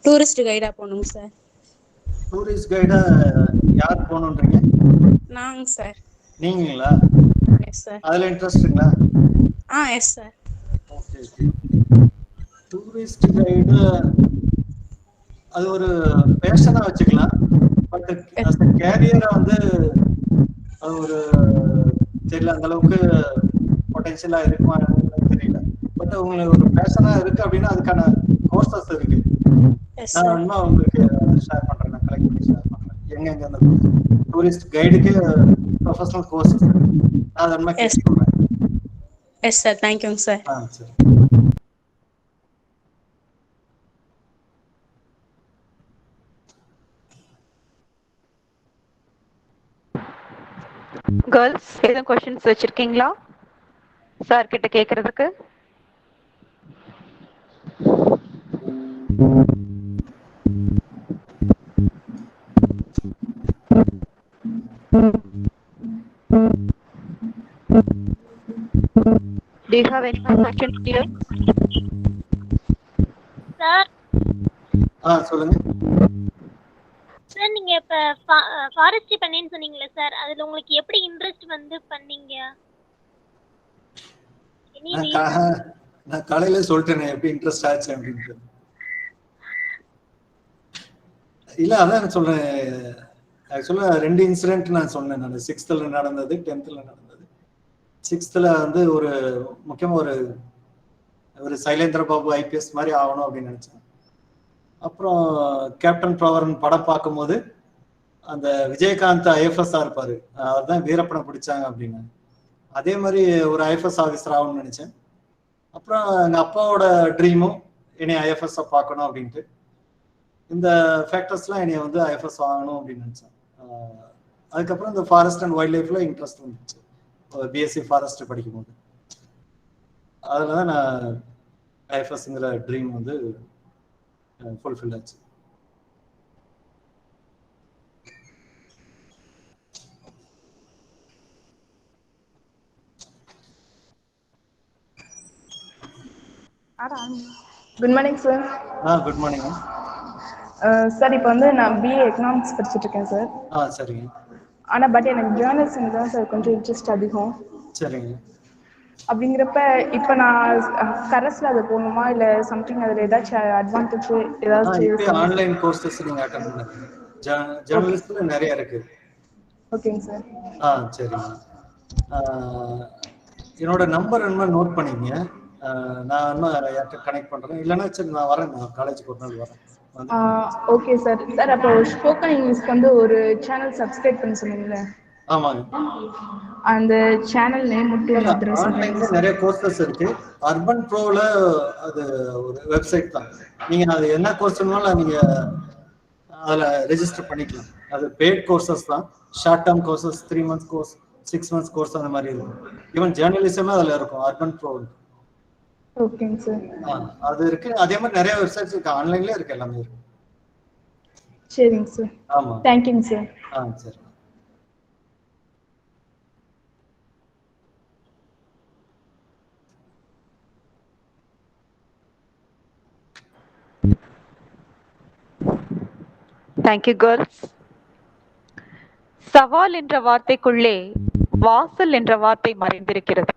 டூரிஸ்ட் கைடா போகணுங்க சார். டூரிஸ்ட் கைடா யார் போகணுன்றீங்க? நாங்க சார். நீங்களா? Yes sir. அதுல இன்ட்ரெஸ்ட்ங்களா? Yes sir. Okay. Tourist guide அது ஒரு பேஷனா வச்சுக்கலாம், பட் கேரியரை வந்து அது ஒரு தெரியல, அந்த அளவுக்கு பொட்டன்ஷியலா இருக்குமா தெரியல. பட் உங்களுக்கு ஒரு பேஷனா இருக்கு அப்படின்னா அதுக்கான கோர்சஸ் இருக்கு. நான் வேணுமா உங்களுக்கு ஷேர் பண்றேன், நான் கலெக்ட் பண்ணி ஷேர் பண்றேன். எங்க அந்த டூரிஸ்ட் கைடுக்கு ப்ரொஃபஷனல் கோர்சஸ் நான் வேணுமா கேட்கிறேன். Yes sir. Thank you sir. சரி. கேர்ள்ஸ், எதுவும் கொஸ்டின்ஸ் வச்சிருக்கீங்களா சார் கிட்ட கேக்குறதுக்கு? Do you have any questions here? Sir. சொல்லுங்க சார். நீங்க இப்ப ஃபாரஸ்ட்ரி பண்ணேன்னு சொன்னீங்களே சார், அதுல உங்களுக்கு எப்படி இன்ட்ரெஸ்ட் வந்து பண்ணீங்க? நான் காலையில சொல்லிட்டேன் எப்படி இன்ட்ரெஸ்ட் ஆச்சு அப்படின்ட்டு. இல்ல அதான் சொல்றேன், ஆக்சுவலா 2 இன்சிடென்ட் நான் சொன்னேன். நான் 6th நடந்தது, 10th நடந்தது. 6th வந்து ஒரு முக்கியமா ஒரு சைலேந்திர பாபு IPS மாதிரி ஆகணும் அப்படின்னு நினைச்சேன். அப்புறம் கேப்டன் ப்ரவரன் படம் பார்க்கும்போது அந்த விஜயகாந்த் IFS இருப்பாரு, அவர் தான் வீரப்பனை பிடிச்சாங்க அப்படின்னு. அதே மாதிரி ஒரு IFS ஆஃபீஸர் ஆகணும்னு நினைச்சேன். அப்புறம் எங்க அப்பாவோட ட்ரீமும் என்னை IFS பார்க்கணும் அப்படின்ட்டு. இந்த ஃபேக்டர்ஸ்லாம் என்னை வந்து IFS ஆகணும் அப்படின்னு நினைச்சேன். அதுக்கப்புறம் இந்த ஃபாரஸ்ட் அண்ட் வைல்ட் லைஃப்ல இன்ட்ரெஸ்ட் வந்துச்சு BSc ஃபாரஸ்ட் படிக்கும்போது. அதில் தான் நான் IFSங்கிற ட்ரீம் வந்து ஃபுல்ஃபில் ஆச்சு. Good morning sir. Good morning. Sir இப்போ வந்து நான் பிஏ எக்கனாமிக்ஸ் படிச்சுட்டு இருக்கேன் சார். சரிங்க. ஆனால் பட் எனக்கு ஜேர்னலிசம் தான் சார் கொஞ்சம் இன்ட்ரெஸ்ட் அதிகம். சரிங்க. அப்படிங்கிறப்ப இப்போ நான் கரஸ்ல அதை போகணுமா இல்லை சம்திங் அதில் ஏதாச்சும் அட்வான்டேஜ் ஏதாச்சும் ஆன்லைன் கோர்சஸ் நீங்கள் அட்டன் பண்ணுங்க. ஜேர்னலிஸ்ட்ல நிறைய இருக்கு. ஓகேங்க சார். சரிங்க. என்னோட நம்பர் என்ன நோட் பண்ணிங்க. நான் இன்னும் யார்கிட்ட கனெக்ட் பண்ணுறேன். இல்லைன்னா சரி நான் வரேன், நான் காலேஜுக்கு ஒரு நாள் வரேன். Okay sir. சார் அப்போ ஸ்போக்கன் இங்கிலீஷ்க்கு வந்து ஒரு சேனல் சப்ஸ்கிரைப் பண்ண சொன்னீங்கல்ல? ஆமாங்க. அந்த சேனல் நேம் மட்டும் ஆன்லைன்ல நிறைய கோர்சஸ் இருக்கு. அர்பன் ப்ரோல அது ஒரு வெப்சைட் தான். நீங்க அது என்ன கோர்ஸ்னாலும் நீங்க அதுல ரெஜிஸ்டர் பண்ணிக்கலாம். அது பெய்ட் கோர்சஸ் தான். Short term courses 3 months course, 6 months course அந்த மாதிரி இருக்கும். ஈவன் ஜேர்னலிசமே அதுல இருக்கும், அர்பன் ப்ரோ. ஓகேங்க சார். அது இருக்கு. அதே மாதிரி நிறைய வெப்சைட்ஸ் இருக்கு, ஆன்லைன்லயே இருக்கு, எல்லாமே இருக்கு. சரிங்க சார். ஆமா. தேங்க்யூங்க சார். சரி. Thank you girls. சவால் என்ற வார்த்தைக்குள்ளே வாசல் என்ற வார்த்தை மறைந்திருக்கிறது.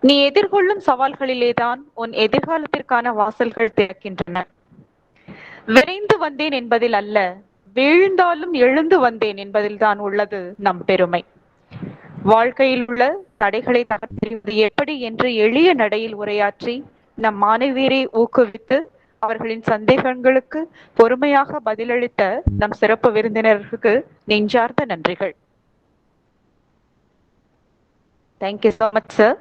நீ எதிர்கொள்ளும் சவால்களிலேதான் உன் எதிர்காலத்திற்கான வாசல்கள் திறக்கின்றன. விரைந்து வந்தேன் என்பதில் அல்ல, வீழ்ந்தாலும் எழுந்து வந்தேன் என்பதில் தான் உள்ளது நம் பெருமை. வாழ்க்கையில் உள்ள தடைகளை தகர்த்தெறிவது எப்படி என்று எளிய நடையில் உரையாற்றி நம் மாணவியரை ஊக்குவித்து அவர்களின் சந்தேகங்களுக்கு பொறுமையாக பதிலளித்த நம் சிறப்பு விருந்தினருக்கு நெஞ்சார்ந்த நன்றிகள். Thank you so much sir.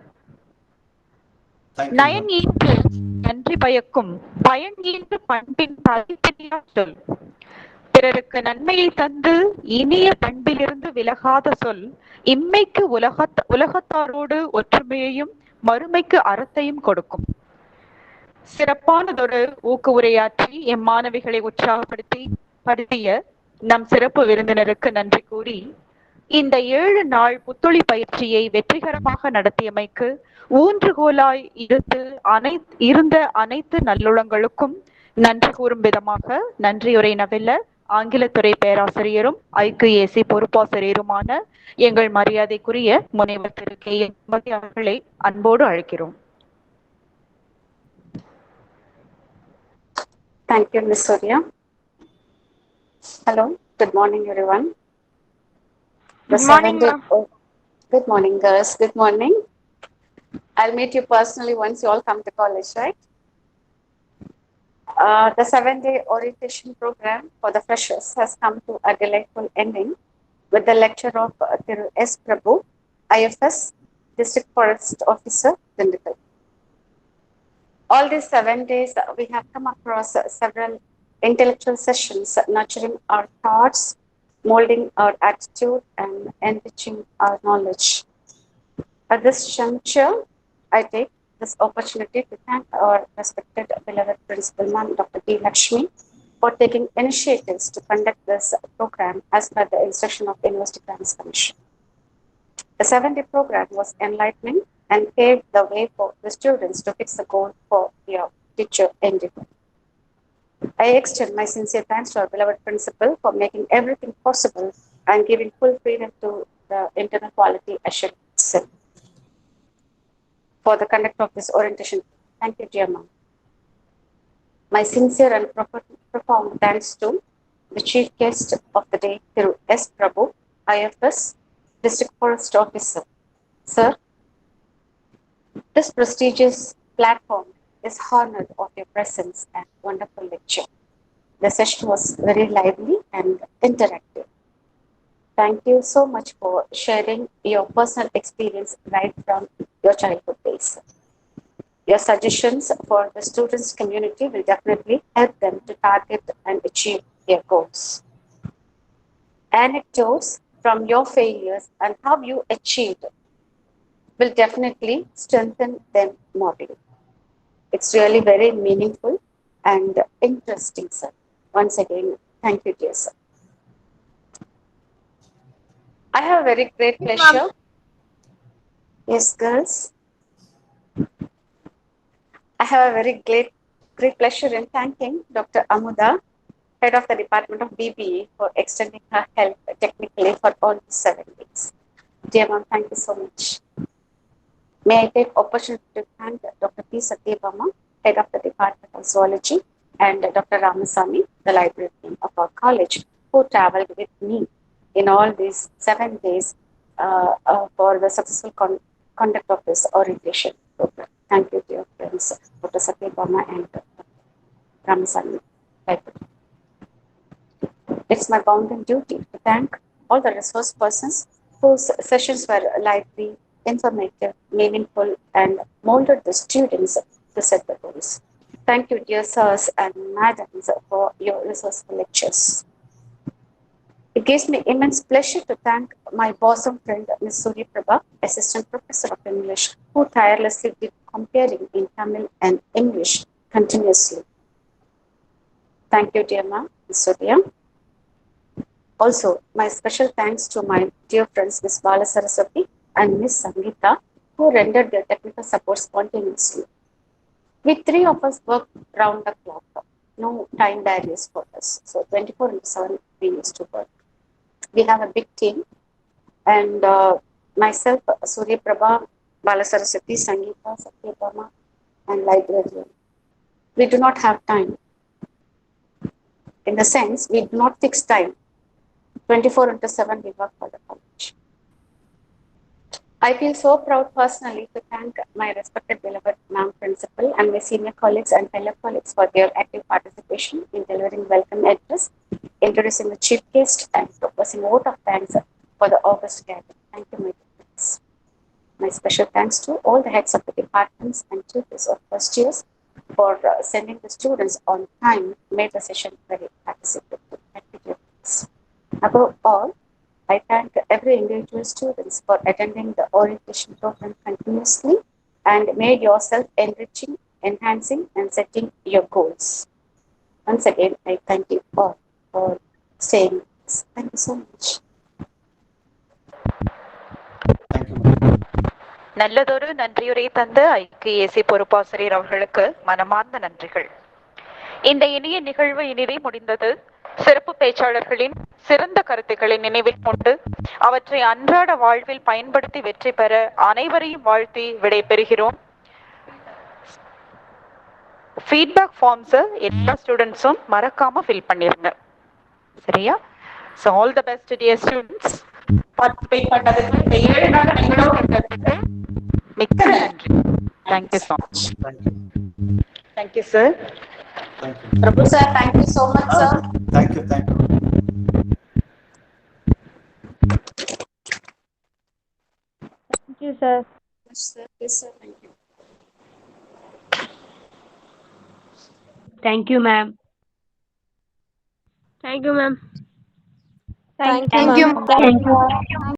நயன் ஈன்று நன்றி பயக்கும் பயன் ஈன்று பண்பின் தனித்தனியா சொல். பிறருக்கு நன்மையை தந்து இனிய பண்பிலிருந்து விலகாத சொல் இம்மைக்கு உலகத்தாரோடு ஒற்றுமையையும் மறுமைக்கு அறத்தையும் கொடுக்கும். சிறப்பானதொரு ஊக்க உரையாற்றி எம் மாணவிகளை உற்சாகப்படுத்திய நம் சிறப்பு விருந்தினருக்கு நன்றி கூறி இந்த 7 நாள் புத்தொழி பயிற்சியை வெற்றிகரமாக நடத்தியமைக்கு ஊன்றுகோலாய் இருந்த அனைத்து நல்லுளங்களுக்கும் நன்றி கூறும் விதமாக நன்றியுரை நவில்ல ஆங்கிலத்துறை பேராசிரியரும் IQAC பொறுப்பாசிரியருமான எங்கள் மரியாதைக்குரிய முனைவர் திரு KN அவர்களை அன்போடு அழைக்கிறோம். Thank you, Ms. Surya. Hello, good morning, everyone. Good morning, ma'am. Good morning, girls. Good morning. I'll meet you personally once you all come to college, right? The 7-day orientation program for the freshers has come to a delightful ending with the lecture of Thiru S. Prabhu, IFS, District Forest Officer, Dindikal. All these 7 days, we have come across several intellectual sessions nurturing our thoughts, molding our attitude, and enriching our knowledge. At this juncture, I take this opportunity to thank our respected beloved Principal Ma'am, Dr. D. Lakshmi, for taking initiatives to conduct this program as per the instruction of University Grants Commission. The 7-day program was enlightening and paved the way for the students to fix the goal for their teacher endeavor. I extend my sincere thanks to our beloved principal for making everything possible and giving full freedom to the internal quality assurance cell for the conduct of this orientation. Thank you, dear ma'am. My sincere and profound thanks to the chief guest of the day, Thiru S. Prabhu, IFS, District Forest Officer. Sir, this prestigious platform is honored of your presence and wonderful lecture. The session was very lively and interactive. Thank you so much for sharing your personal experience right from your childhood days. Your suggestions for the students' community will definitely help them to target and achieve their goals. Anecdotes from your failures and how you achieved will definitely strengthen them morally. It's really very meaningful and interesting, sir. Once again, thank you, dear sir. I have a very great pleasure. Yes, girls. I have a very great pleasure in thanking Dr. Amuda Head of the Department of BBE, for extending her help technically for all 7 days. Dear ma'am, thank you so much. May I take opportunity to thank Dr. P. Satyabama, Head of the Department of Zoology, and Dr. Ramasamy, the librarian of our college, who traveled with me in all these 7 days for the successful conduct of this orientation program. Thank you, dear friends, Dr. Satyabama and Dr. Ramasamy. It's my bounden duty to thank all the resource persons whose sessions were lively, informative, meaningful, and molded the students to set the goals. Thank you, dear sirs and madams, for your resourceful lectures. It gives me immense pleasure to thank my bosom friend, Ms. Surya Prabha, Assistant Professor of English, who tirelessly did comparing in Tamil and English continuously. Thank you, dear ma'am, Ms. Surya. Also, my special thanks to my dear friends, Ms. Bala Saraswati and Ms. Sangeeta, who rendered their technical support spontaneously. We 3 of us worked round the clock, no time barriers for us. So 24/7 we used to work. We have a big team, and myself, Surya Prabha, Bala Saraswati, Sangeeta, Satyabama, and librarian. We do not have time. In the sense, we do not fix time. 24/7 we work for the college. I feel so proud personally to thank my respected beloved ma'am principal and my senior colleagues and fellow colleagues for their active participation in delivering welcome address, introducing the chief guest, and proposing a vote of thanks for the August gathering. Thank you, my friends. My special thanks to all the heads of the departments and tutors of first years for sending the students on time, made the session very participative. Thank you, dear friends. Above all, I thank every individual students for attending the orientation program continuously and made yourself enriching, enhancing, and setting your goals. Once again, I thank you all for staying with us. Thank you so much. நல்லதொரு நன்றியுரை தந்த ஐக்கிஏசி பொறுப்பாசிரியர் அவர்களுக்கு மனமார்ந்த நன்றிகள். இந்த இனிய நிகழ்வு இனிதே முடிந்தது. சிறப்பு பேச்சாளர்களின் சிறந்த கருத்துக்களை நினைவில் கொண்டு அவற்றை அன்றாட வாழ்வில் பயன்படுத்தி வெற்றி பெற அனைவரையும் வாழ்த்தி விடைபெறுகிறோம். ஃபீட்பேக் ஃபார்ம்ஸ் எல்லா ஸ்டூடெண்ட்ஸும் மறக்காம ஃபில் பண்ணிருங்க. சரியா? So all the best to dear students. Participate பண்ணதுக்கு இந்த 7 நாள் எங்களோட இருந்ததுக்கு மிக்க நன்றி. Thank you so much. Thank you, sir. Thank you. Prabhu sir, thank you so much, sir. Thank you, thank you. Thank you, sir. Yes, sir. Yes, sir. Thank you. Thank you, ma'am. Thank you, ma'am. Thank you, ma'am. Thank you.